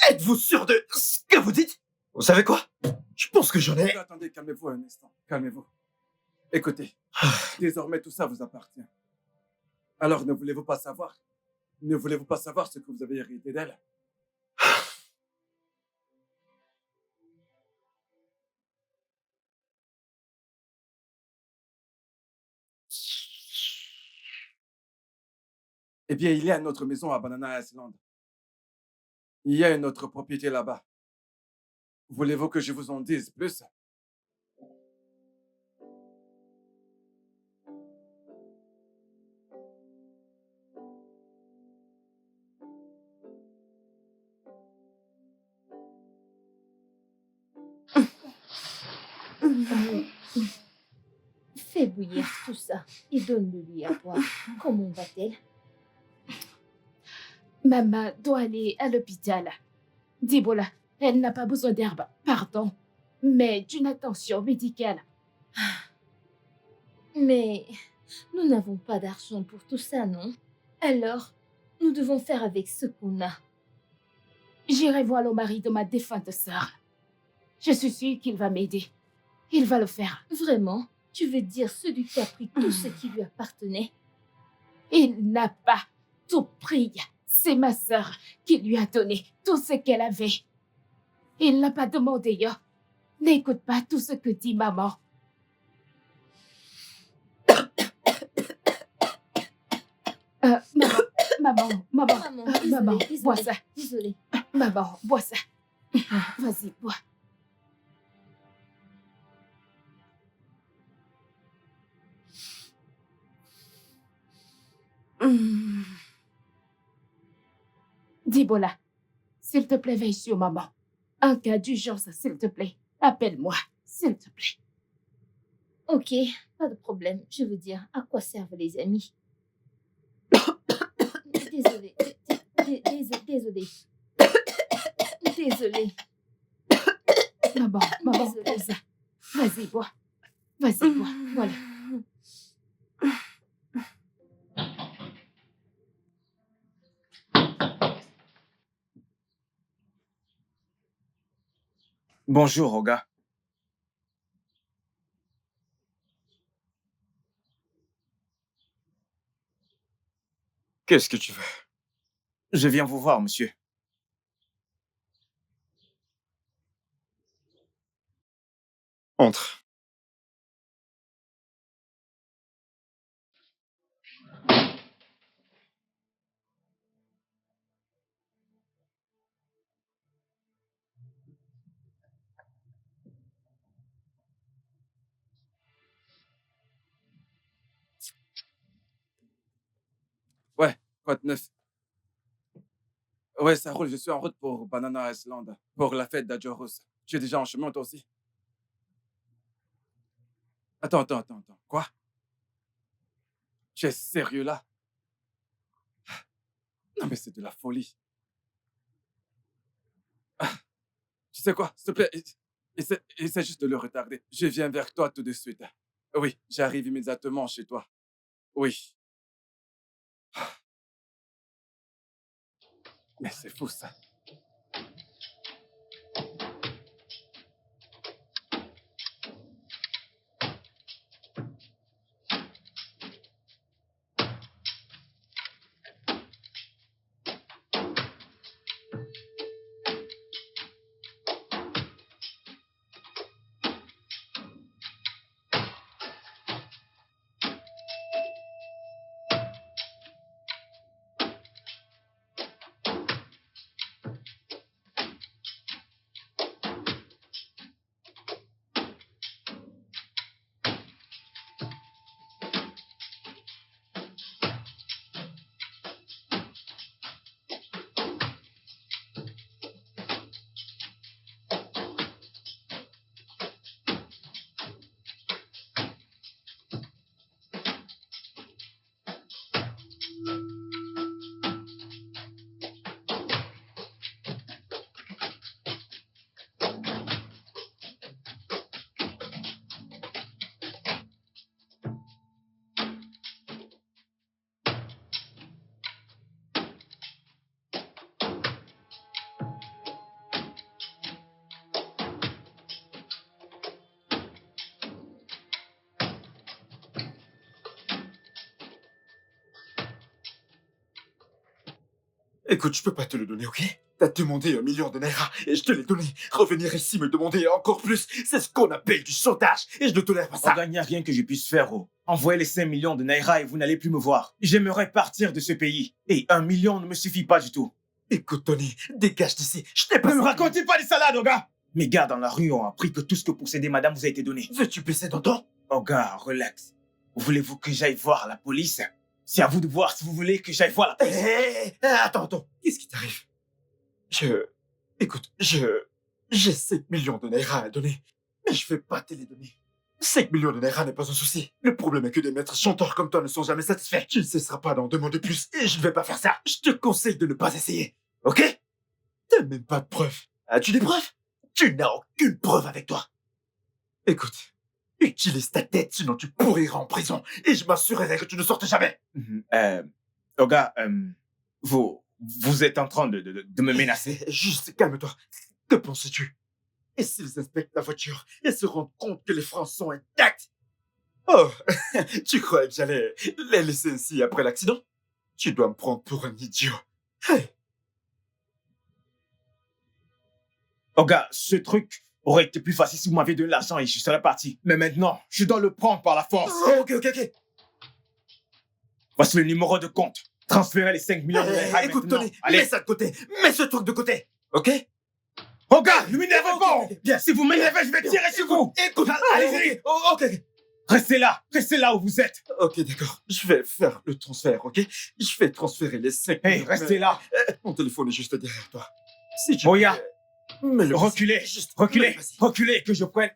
Êtes-vous sûr de ce que vous dites? Vous savez quoi? Je pense que j'en ai... Attendez, calmez-vous un instant. Calmez-vous. Écoutez, désormais tout ça vous appartient. Alors ne voulez-vous pas savoir? Ne voulez-vous pas savoir ce que vous avez hérité d'elle? Eh bien, il y a une autre maison à Banana Island. Il y a une autre propriété là-bas. Voulez-vous que je vous en dise plus? Fais bouillir tout ça et donne-le-lui à boire. Comment va-t-elle? Maman doit aller à l'hôpital. Dibola, elle n'a pas besoin d'herbe, pardon, mais d'une attention médicale. Mais nous n'avons pas d'argent pour tout ça, non? Alors, nous devons faire avec ce qu'on a. J'irai voir le mari de ma défunte sœur. Je suis sûre qu'il va m'aider. Il va le faire. Vraiment? Tu veux dire celui qui a pris tout ce qui lui appartenait? Il n'a pas tout pris. C'est ma sœur qui lui a donné tout ce qu'elle avait. Il n'a pas demandé. N'écoute pas tout ce que dit maman. Maman, Désolée, bois ça. désolée. Maman, bois ça. Vas-y, bois. Dibola, s'il te plaît, veille sur maman. En cas d'urgence, s'il te plaît, appelle-moi, s'il te plaît. Ok, pas de problème. Je veux dire, à quoi servent les amis? Désolée. Désolée. Désolée. Maman, Désolée. pose ça. Vas-y, bois. Vas-y, bois. Voilà. Bonjour, Oga. Qu'est-ce que tu veux? Je viens vous voir, monsieur. Entre. Ouais, quoi de neuf? Ouais, ça roule. Je suis en route pour Banana Island, pour la fête d'Adjoros. Tu es déjà en chemin, toi aussi? Attends. Quoi? Tu es sérieux là? Non, mais c'est de la folie. Tu sais quoi? S'il te plaît, essaie juste de le retarder. Je viens vers toi tout de suite. Oui, j'arrive immédiatement chez toi. Oui. Mais c'est fou, ça. Écoute, je peux pas te le donner, ok? T'as demandé 1 million de naira et je te l'ai donné. Revenir ici me demander encore plus, c'est ce qu'on appelle du chantage et je ne tolère pas ça. Oga, il n'y a rien que je puisse faire, oh. Envoyez les 5 millions de naira et vous n'allez plus me voir. J'aimerais partir de ce pays. Et 1 million ne me suffit pas du tout. Écoute, Tony, dégage d'ici. Je t'ai pas... Ne me racontez pas des salades, Oga! Mes gars dans la rue ont appris que tout ce que possédait madame vous a été donné. Veux-tu baisser ton ton? Oga, relax. Voulez-vous que j'aille voir la police? C'est à vous de voir si vous voulez que j'aille voir la police. Attends. Qu'est-ce qui t'arrive? Écoute, j'ai 7 millions de naira à donner. Mais je vais pas te les donner. 5 millions de Naira n'est pas un souci. Le problème est que des maîtres chanteurs comme toi ne sont jamais satisfaits. Tu ne cesseras pas d'en demander plus et je ne vais pas faire ça. Je te conseille de ne pas essayer. Ok? T'as même pas de preuves. As-tu des preuves? Tu n'as aucune preuve avec toi. Écoute, utilise ta tête sinon tu pourriras en prison et je m'assurerai que tu ne sortes jamais. Oga, vous êtes en train de me menacer. Juste calme-toi. Que penses-tu? Et s'ils inspectent la voiture et se rendent compte que les freins sont intacts? Oh, tu croyais que j'allais les laisser ainsi après l'accident? Tu dois me prendre pour un idiot. Hey. Oga, ce truc aurait été plus facile si vous m'aviez donné l'argent et je serais parti. Mais maintenant, je dois le prendre par la force. Ok. Voici le numéro de compte. Transférez les 5 millions de Naira Écoute, maintenant. Tony, Allez. mets ça de côté. Mets ce truc de côté. Ok? Oga, ne m'énervez pas. Bien. Si vous m'énervez, je vais tirer sur vous. Écoute, Allez-y. Ok. Restez là où vous êtes. Ok, d'accord. Je vais faire le transfert, ok? Je vais transférer les 5 Hey, millions. restez là. Mon téléphone est juste derrière toi. Si tu Oya, mets-le. reculez, Juste reculez, mets-le, vas-y. reculez, que je prenne.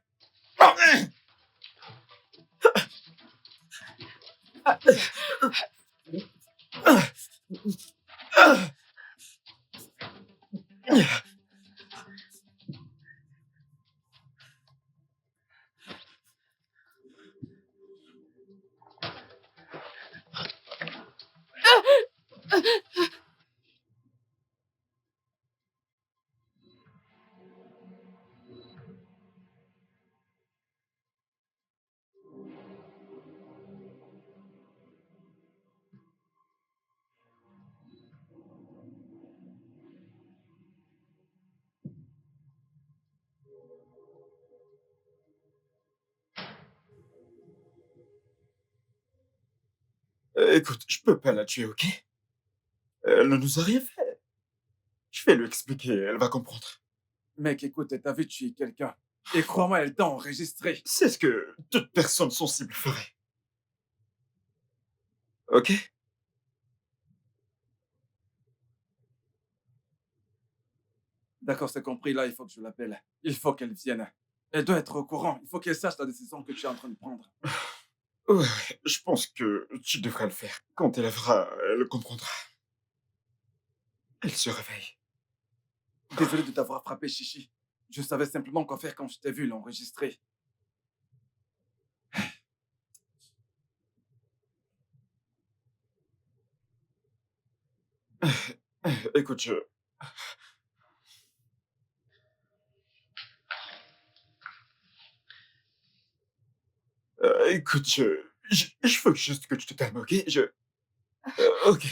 Écoute, je peux pas la tuer, ok? Elle ne nous a rien fait. Je vais lui expliquer, elle va comprendre. Mec, écoute, t'as vu tuer quelqu'un. Et crois-moi, elle t'a enregistré. C'est ce que toute personne sensible ferait. Ok? D'accord, c'est compris. Là, il faut que je l'appelle. Il faut qu'elle vienne. Elle doit être au courant. Il faut qu'elle sache la décision que tu es en train de prendre. Ouais, je pense que tu devrais le faire. Quand elle verra, elle comprendra. Elle se réveille. Désolé de t'avoir frappé, Chichi. Je savais simplement quoi faire quand je t'ai vu l'enregistrer. Écoute, écoute, je veux juste que tu te calmes, ok? Ok.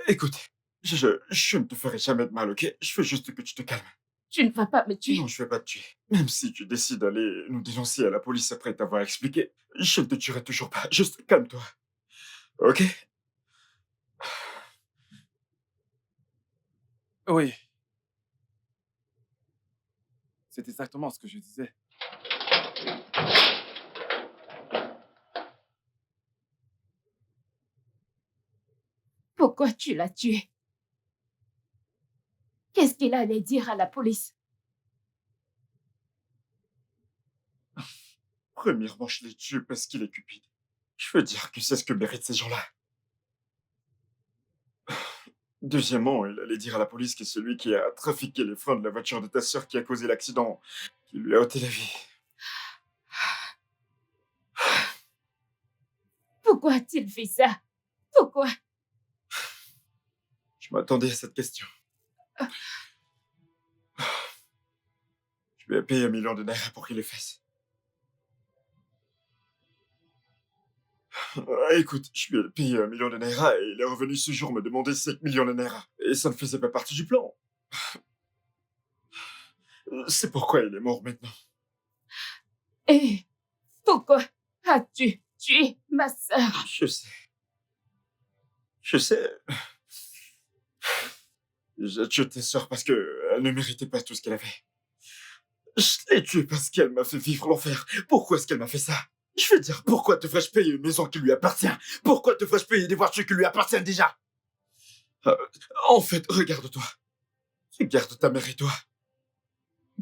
Écoute, je ne te ferai jamais de mal, ok? Je veux juste que tu te calmes. Tu ne vas pas me tuer. Non, je vais pas te tuer. Même si tu décides d'aller nous dénoncer à la police après t'avoir expliqué, je ne te tuerai toujours pas. Juste calme-toi. Ok? Oui. C'est exactement ce que je disais. Pourquoi tu l'as tué? Qu'est-ce qu'il allait dire à la police? Premièrement, je l'ai tué parce qu'il est cupide. Je veux dire que c'est ce que méritent ces gens-là. Deuxièmement, il allait dire à la police que c'est lui qui a trafiqué les freins de la voiture de ta sœur qui a causé l'accident, qui lui a ôté la vie. Pourquoi a-t-il fait ça? Pourquoi? Je m'attendais à cette question. Je lui ai payé 1 million de Naira pour qu'il les fasse. Écoute, je lui ai payé 1 million de Naira et il est revenu ce jour me demander 5 millions de Naira. Et ça ne faisait pas partie du plan. C'est pourquoi il est mort maintenant. Et pourquoi as-tu tué ma sœur? Je sais. Je sais. J'ai tué ta sœur parce qu'elle ne méritait pas tout ce qu'elle avait. Je l'ai tuée parce qu'elle m'a fait vivre l'enfer. Pourquoi est-ce qu'elle m'a fait ça? Je veux dire, pourquoi devrais-je payer une maison qui lui appartient? Pourquoi devrais-je payer des voitures qui lui appartiennent déjà? En fait, regarde-toi. Regarde ta mère et toi.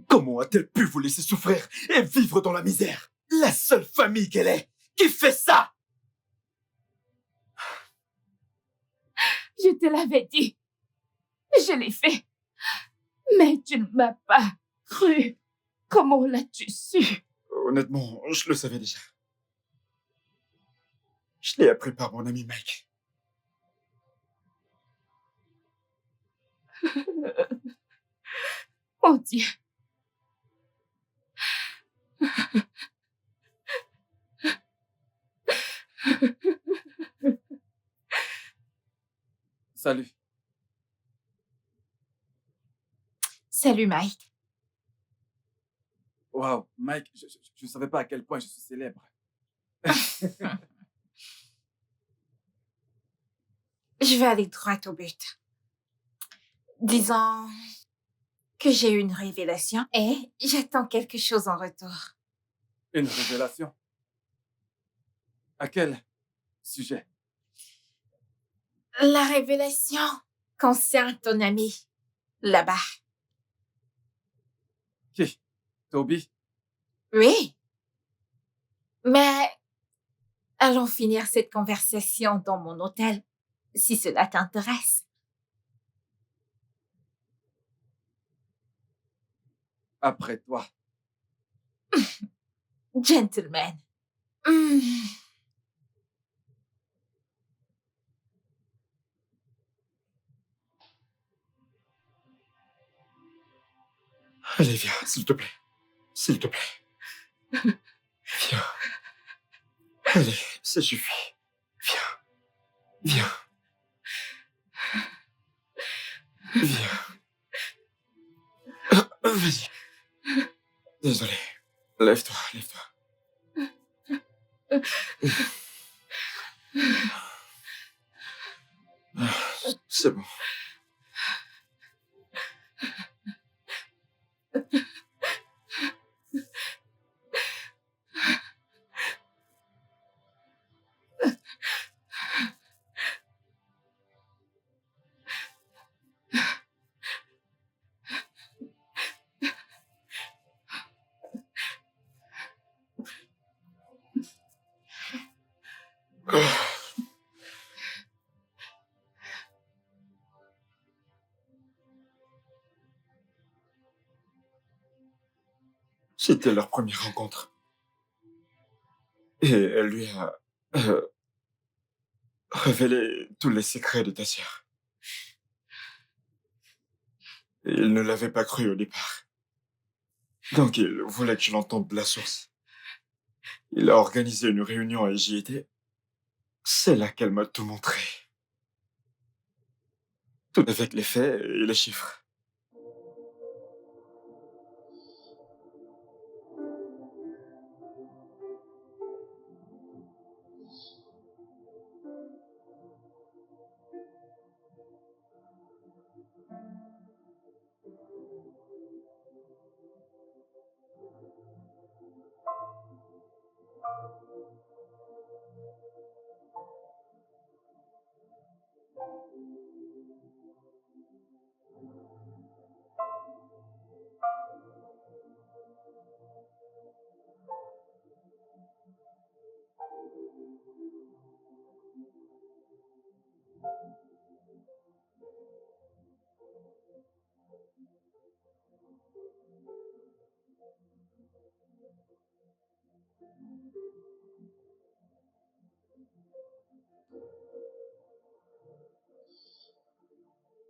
Comment a-t-elle pu vous laisser souffrir et vivre dans la misère? La seule famille qu'elle est, qui fait ça? Je te l'avais dit. Je l'ai fait. Mais tu ne m'as pas cru. Comment l'as-tu su? Honnêtement, je le savais déjà. Je l'ai appris par mon ami Mike. Mon Dieu. Salut. Salut, Mike. Waouh, Mike, je ne savais pas à quel point je suis célèbre. Je vais aller droit au but. Disons que j'ai eu une révélation et j'attends quelque chose en retour. Une révélation. À quel sujet? La révélation concerne ton ami, là-bas. Qui? Toby? Oui. Mais allons finir cette conversation dans mon hôtel, si cela t'intéresse. Après toi. Gentleman. Allez, viens, s'il te plaît. S'il te plaît. Viens. Allez, ça suffit. Viens. Viens. Viens. Vas-y. Désolé. Lève-toi, lève-toi. C'est bon. C'était leur première rencontre. Et elle lui a révélé tous les secrets de ta sœur. Et il ne l'avait pas cru au départ. Donc il voulait que je l'entende de la source. Il a organisé une réunion et j'y étais. C'est là qu'elle m'a tout montré. Tout avec les faits et les chiffres.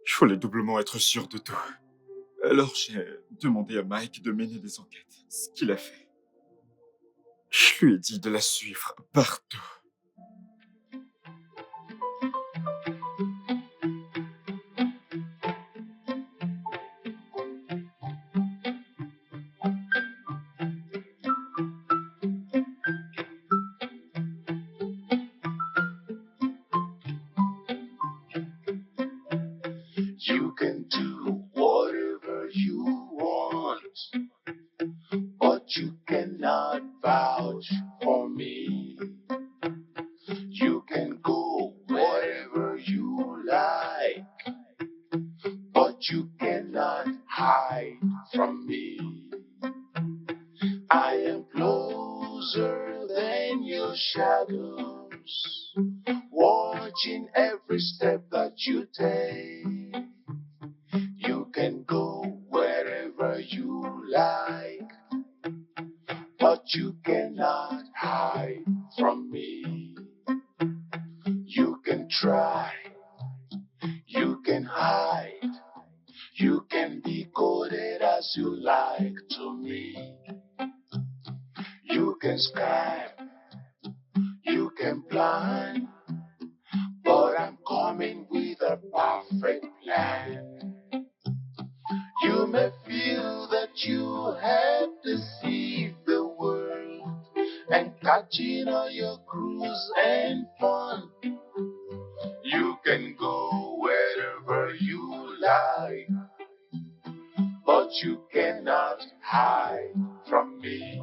Je voulais doublement être sûr de tout. Alors j'ai demandé à Mike de mener des enquêtes, ce qu'il a fait. Je lui ai dit de la suivre partout. You can do whatever you want, but you cannot vouch for me. You can go wherever you like, but you cannot hide from me. closer than your shadows, watching every step that you take. You can go wherever you like, but you cannot hide from me. You can try, you can hide, you can be coded as you like to me. You can scam, you can plan, but I'm coming with a perfect plan. You may feel that you have deceived the world and catching all your cruise and fun. You can go wherever you like, but you cannot hide from me.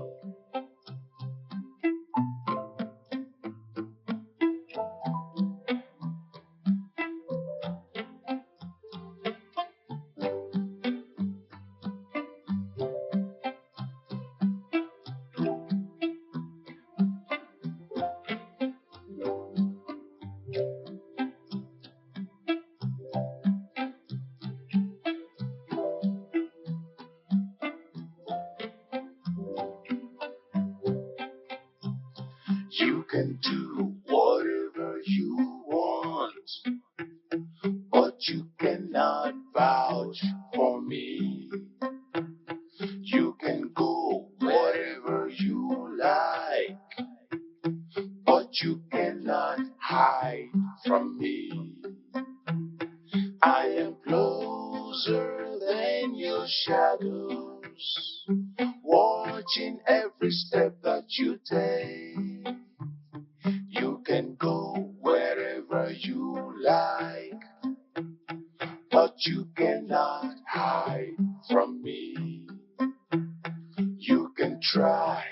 You can do whatever you want, but you cannot vouch for me. You can go wherever you like, but you cannot hide from me. I am closer than your shadows, watching every step that you take. You can go wherever you like, but you cannot hide from me. You can try,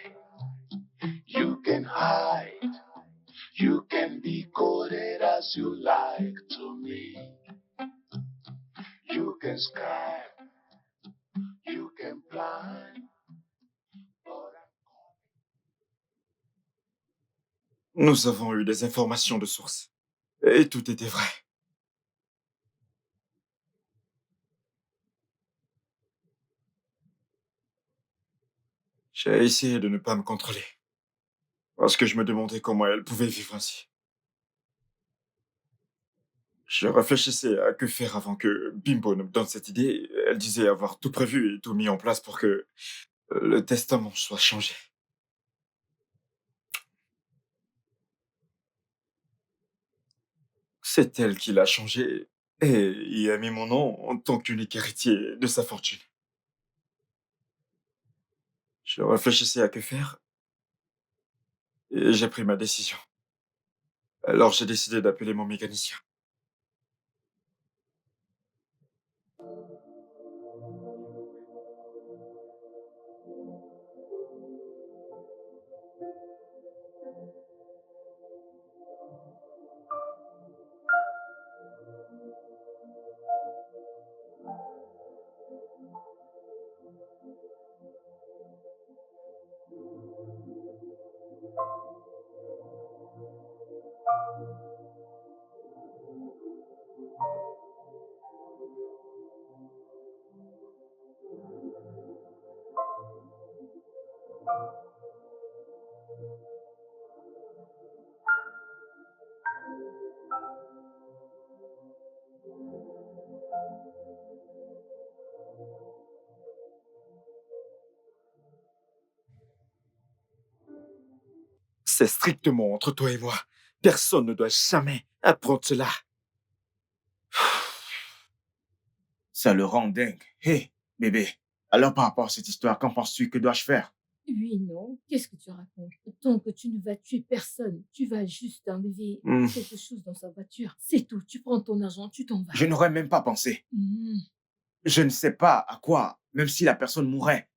you can hide, you can be coded as you like to me. You can scam, you can plan, but Nous avons eu des informations de source. Et tout était vrai. J'ai essayé de ne pas me contrôler. Parce que je me demandais comment elle pouvait vivre ainsi. Je réfléchissais à que faire avant que Bimbo ne me donne cette idée. Elle disait avoir tout prévu et tout mis en place pour que le testament soit changé. C'est elle qui l'a changé et y a mis mon nom en tant qu'unique héritier de sa fortune. Je réfléchissais à que faire et j'ai pris ma décision. Alors j'ai décidé d'appeler mon mécanicien. C'est strictement entre toi et moi. Personne ne doit jamais apprendre cela. Ça le rend dingue. Hé, bébé, alors par rapport à cette histoire, qu'en penses-tu? Que dois-je faire? Oui, non. Qu'est-ce que tu racontes? Tant que tu ne vas tuer personne, tu vas juste enlever quelque chose dans sa voiture. C'est tout. Tu prends ton argent, tu t'en vas. Je n'aurais même pas pensé. Je ne sais pas à quoi, même si la personne mourrait.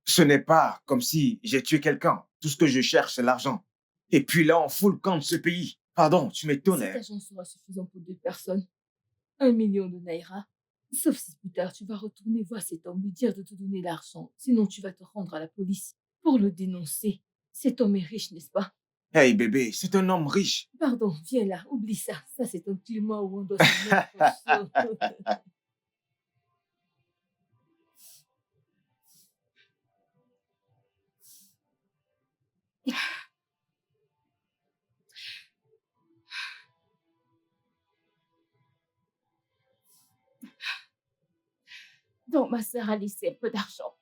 Ce n'est pas comme si j'ai tué quelqu'un. Tout ce que je cherche, c'est l'argent. Et puis là, on fout le camp de ce pays. Pardon, tu m'étonnes. Cet argent sera suffisant pour 2 personnes. 1 million de naira. Sauf si plus tard, tu vas retourner voir cet homme, lui dire de te donner l'argent. Sinon, tu vas te rendre à la police pour le dénoncer. Cet homme est riche, n'est-ce pas? Hey bébé, c'est un homme riche. Pardon, viens là, oublie ça. Ça, c'est un climat où on doit se mettre chaud. Donc, ma sœur a laissé un peu d'argent.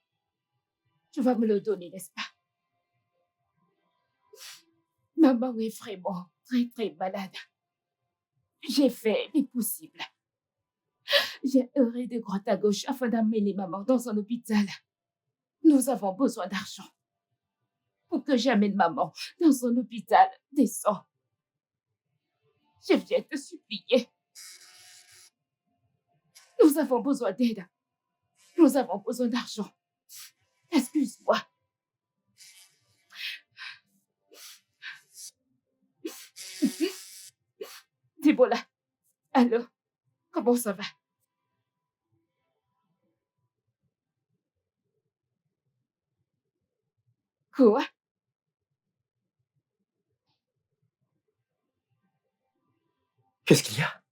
Tu vas me le donner, n'est-ce pas? Maman est vraiment très, très malade. J'ai fait l'impossible. J'ai erré de droite à gauche afin d'amener maman dans un hôpital. Nous avons besoin d'argent pour que j'amène maman dans un hôpital décent. Je viens te supplier. Nous avons besoin d'aide. Nous avons besoin d'argent. Excuse-moi. Débola, allô, comment ça va? Quoi? Qu'est-ce qu'il y a?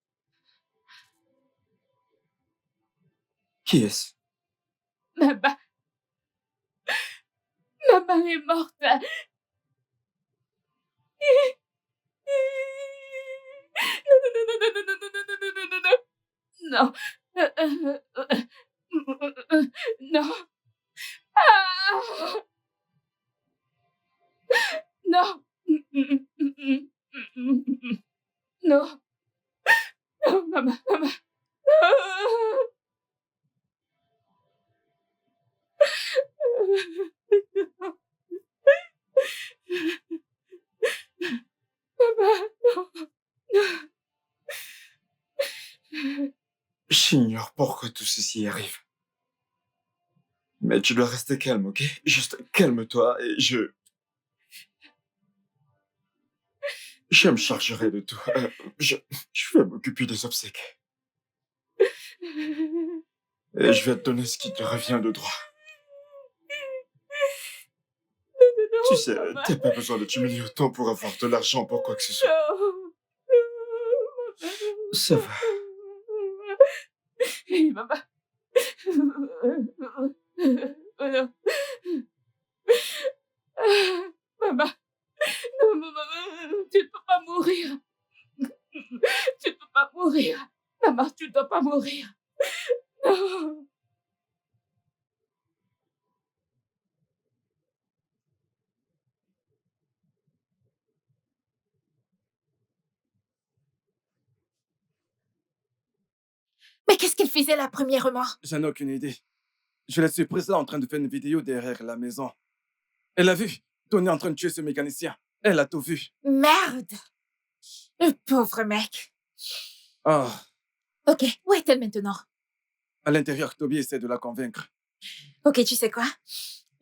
Qui est-ce? Maman. Maman est morte. Non. Non. Ah. Non. Non. Non, maman, maman. Maman, non. J'ignore pourquoi tout ceci arrive. Mais tu dois rester calme, ok? Juste calme-toi et je me chargerai de tout. Je vais m'occuper des obsèques. Et je vais te donner ce qui te revient de droit. Tu sais, maman. t'as pas besoin de t'humilier autant pour avoir de l'argent pour quoi que ce soit. Ça va. Hey, maman. Oh non. Maman. Non, maman, tu ne peux pas mourir. Tu ne peux pas mourir. Maman, tu ne dois pas mourir. Non. Mais qu'est-ce qu'il faisait là, premièrement? J'en ai aucune idée. Je l'ai surprise là en train de faire une vidéo derrière la maison. Elle a vu Tony en train de tuer ce mécanicien. Elle a tout vu. Merde! Le pauvre mec. Oh, Ok, où est-elle maintenant? à l'intérieur, Toby essaie de la convaincre. Ok, tu sais quoi?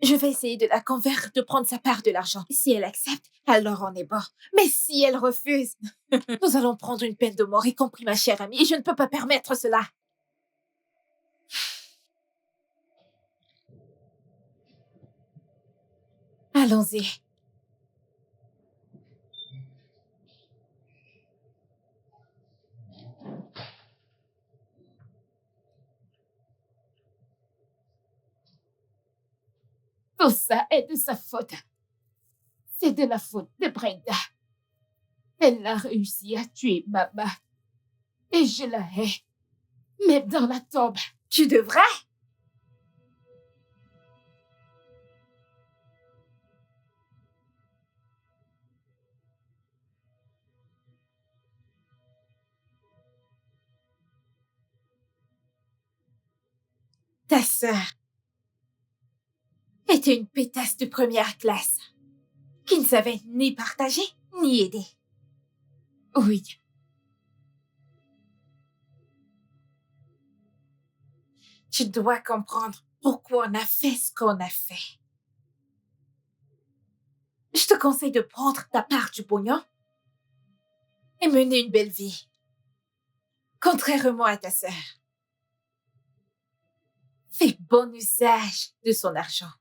Je vais essayer de la convaincre de prendre sa part de l'argent. Si elle accepte, alors on est bon. Mais si elle refuse, nous allons prendre une peine de mort, y compris ma chère amie, et je ne peux pas permettre cela. Allons-y. Tout ça est de sa faute. C'est de la faute de Brenda. Elle a réussi à tuer maman. Et je la hais. Même dans la tombe. Tu devrais. Ta sœur était une pétasse de première classe qui ne savait ni partager ni aider. Oui. Tu dois comprendre pourquoi on a fait ce qu'on a fait. Je te conseille de prendre ta part du pognon et mener une belle vie, contrairement à ta sœur. Fais bon usage de son argent.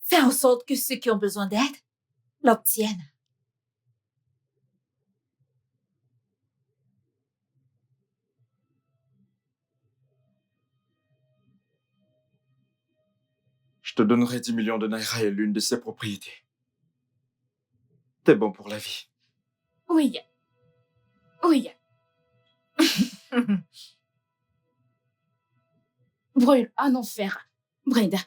Fais en sorte que ceux qui ont besoin d'aide l'obtiennent. Je te donnerai 10 millions de Naira et l'une de ses propriétés. T'es bon pour la vie. Oui. Oui. Brûle en enfer. Brenda.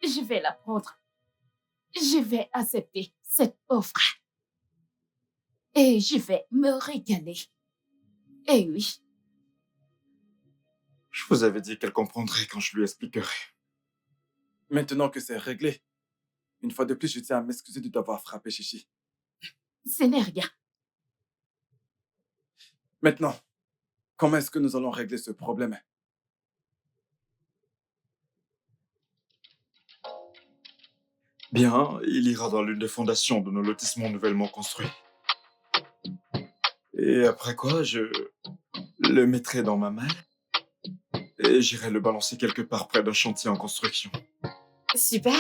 Je vais la prendre. Je vais accepter cette offre. Et je vais me régaler. Eh oui. Je vous avais dit qu'elle comprendrait quand je lui expliquerai. Maintenant que c'est réglé, une fois de plus, je tiens à m'excuser de t'avoir frappé, Chichi. Ce n'est rien. Maintenant, comment est-ce que nous allons régler ce problème? Bien, il ira dans l'une des fondations de nos lotissements nouvellement construits. Et après quoi, je le mettrai dans ma malle et j'irai le balancer quelque part près d'un chantier en construction. Super.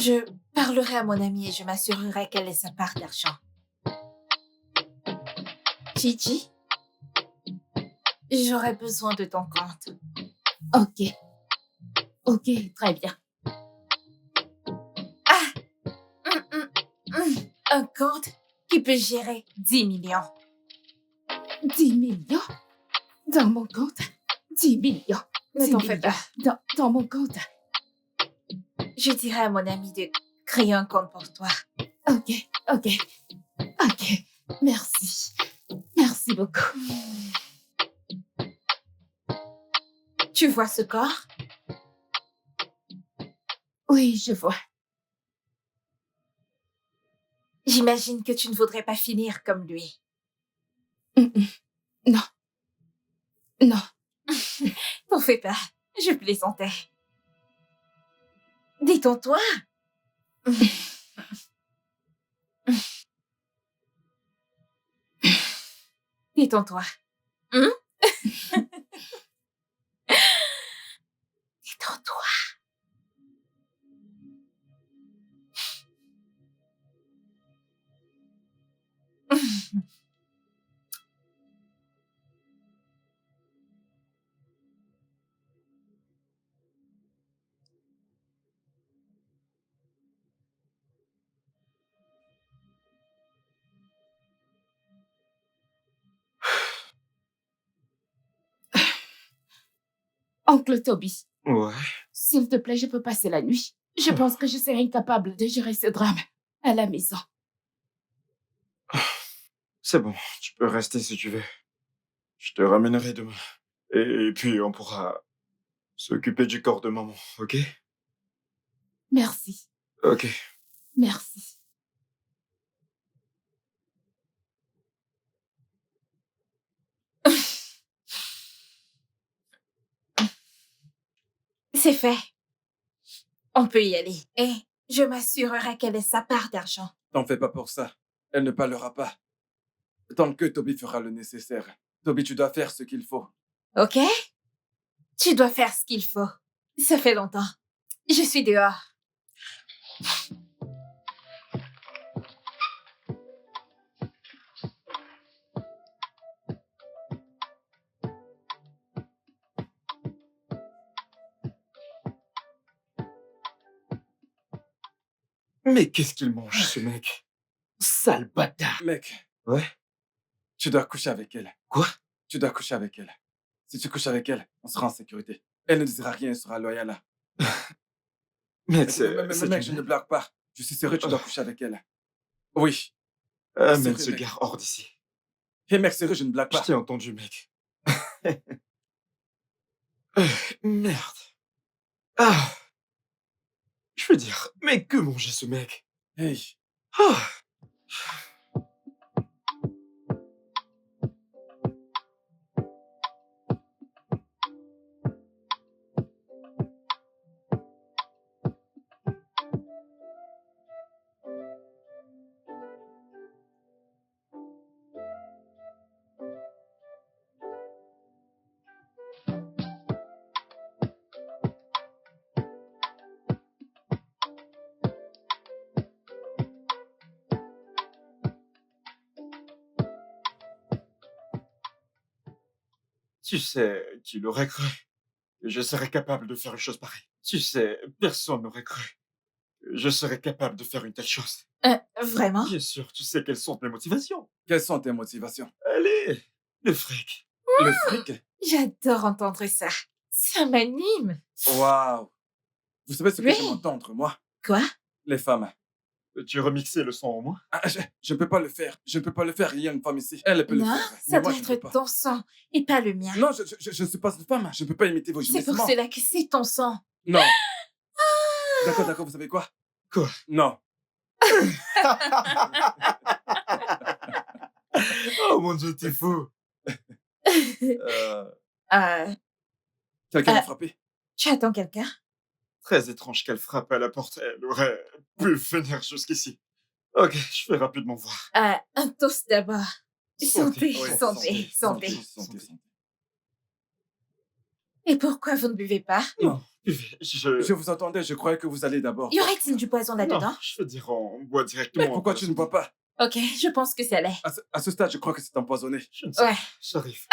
Je parlerai à mon amie et je m'assurerai qu'elle ait sa part d'argent. Gigi, j'aurai besoin de ton compte. Ok. Ok, très bien. Un compte qui peut gérer 10 millions. 10 millions? Dans mon compte? 10 millions. Ne 10 t'en fais millions. pas. Dans mon compte. Je dirai à mon amie de créer un compte pour toi. Ok, ok. Ok. Merci. Merci beaucoup. Tu vois ce corps? Oui, je vois. J'imagine que tu ne voudrais pas finir comme lui. Non. Non. T'en fais pas. Je plaisantais. Détends-toi. Détends-toi. Détends-toi. Oncle Toby, Ouais. s'il te plaît, je peux passer la nuit. Je pense que je serai incapable de gérer ce drame à la maison. C'est bon, tu peux rester si tu veux. Je te ramènerai demain. Et puis on pourra s'occuper du corps de maman, ok? Merci. Ok. Merci. C'est fait. On peut y aller. Et je m'assurerai qu'elle ait sa part d'argent. T'en fais pas pour ça. Elle ne parlera pas. Tant que Toby fera le nécessaire. Toby, tu dois faire ce qu'il faut. Ok? Tu dois faire ce qu'il faut. Ça fait longtemps. Je suis dehors. Mais qu'est-ce qu'il mange, ce mec? Sale bâtard. Mec, Ouais? tu dois coucher avec elle. Quoi? Tu dois coucher avec elle. Si tu couches avec elle, on sera en sécurité. Elle ne dira rien, elle sera loyale. Mec, Mec, je ne blague pas. Je suis sérieux, tu dois coucher avec elle. Oui. Amène sérieux, ce mec. gars hors d'ici. Hé mec, sérieux, je ne blague Je pas. t'ai entendu, mec. Merde. Ah. Je veux dire, mais que mangeait ce mec? Hey. Ah. Tu sais, qui l'aurait cru que je serais capable de faire une chose pareille. Tu sais, personne n'aurait cru que je serais capable de faire une telle chose. Vraiment? Bien sûr, tu sais quelles sont mes motivations. Quelles sont tes motivations? Allez, le fric. Le fric? J'adore entendre ça. Ça m'anime. Waouh! Vous savez ce que Oui. j'aime entendre, moi? Quoi? Les femmes. Peux-tu remixer le son au moins? Ah, je ne peux pas le faire. Je ne peux pas le faire. Il y a une femme ici. Elle peut le Non, faire. ça Mais moi, doit je ne peux être pas. ton sang et pas le mien. Non, je ne suis pas une femme. Je ne peux pas imiter vos C'est pour gémissements. cela que c'est ton sang. Non. D'accord, vous savez quoi? Quoi? Non. Oh mon Dieu, t'es fou. Quelqu'un m'a Euh. frappé. Tu attends quelqu'un? Très étrange qu'elle frappe à la porte. Elle aurait pu venir jusqu'ici. Ok, je vais rapidement voir. Un toast d'abord. Santé, Ouais, santé, santé. Santé. Et pourquoi vous ne buvez pas? Non. Je... Je vous entendais. Je croyais que vous alliez d'abord. Y aurait-il du poison là-dedans? Non, je veux dire, on boit directement. Mais pourquoi tu ne bois pas? Ok, je pense que ça l'est. À ce stade, je crois que c'est empoisonné. Je ne sais Ouais. pas. J'arrive.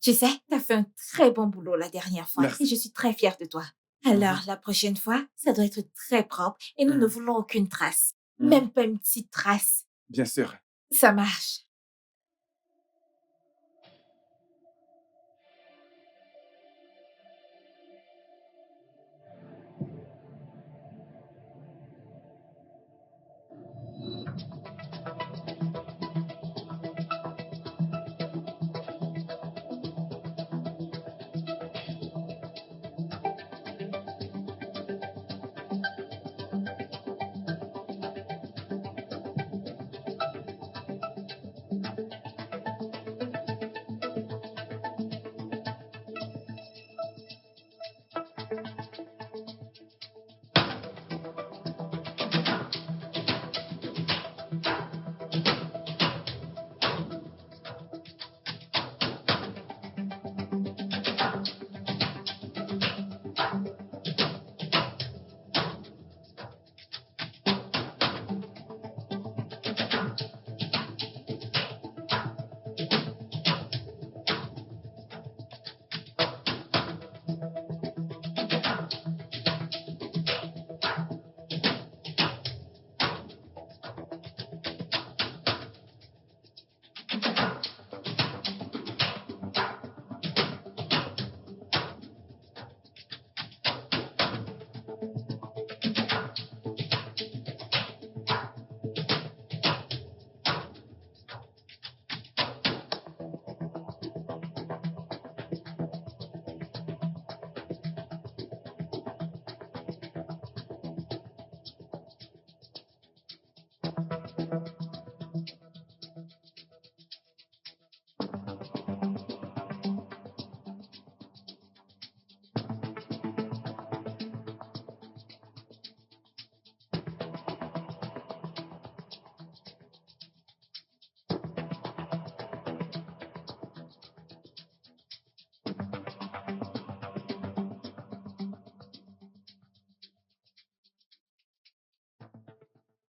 Tu sais, t'as fait un très bon boulot la dernière fois. Merci. Et je suis très fière de toi. Alors, la prochaine fois, ça doit être très propre et nous ne voulons aucune trace. Mhm. Même pas une petite trace. Bien sûr. Ça marche.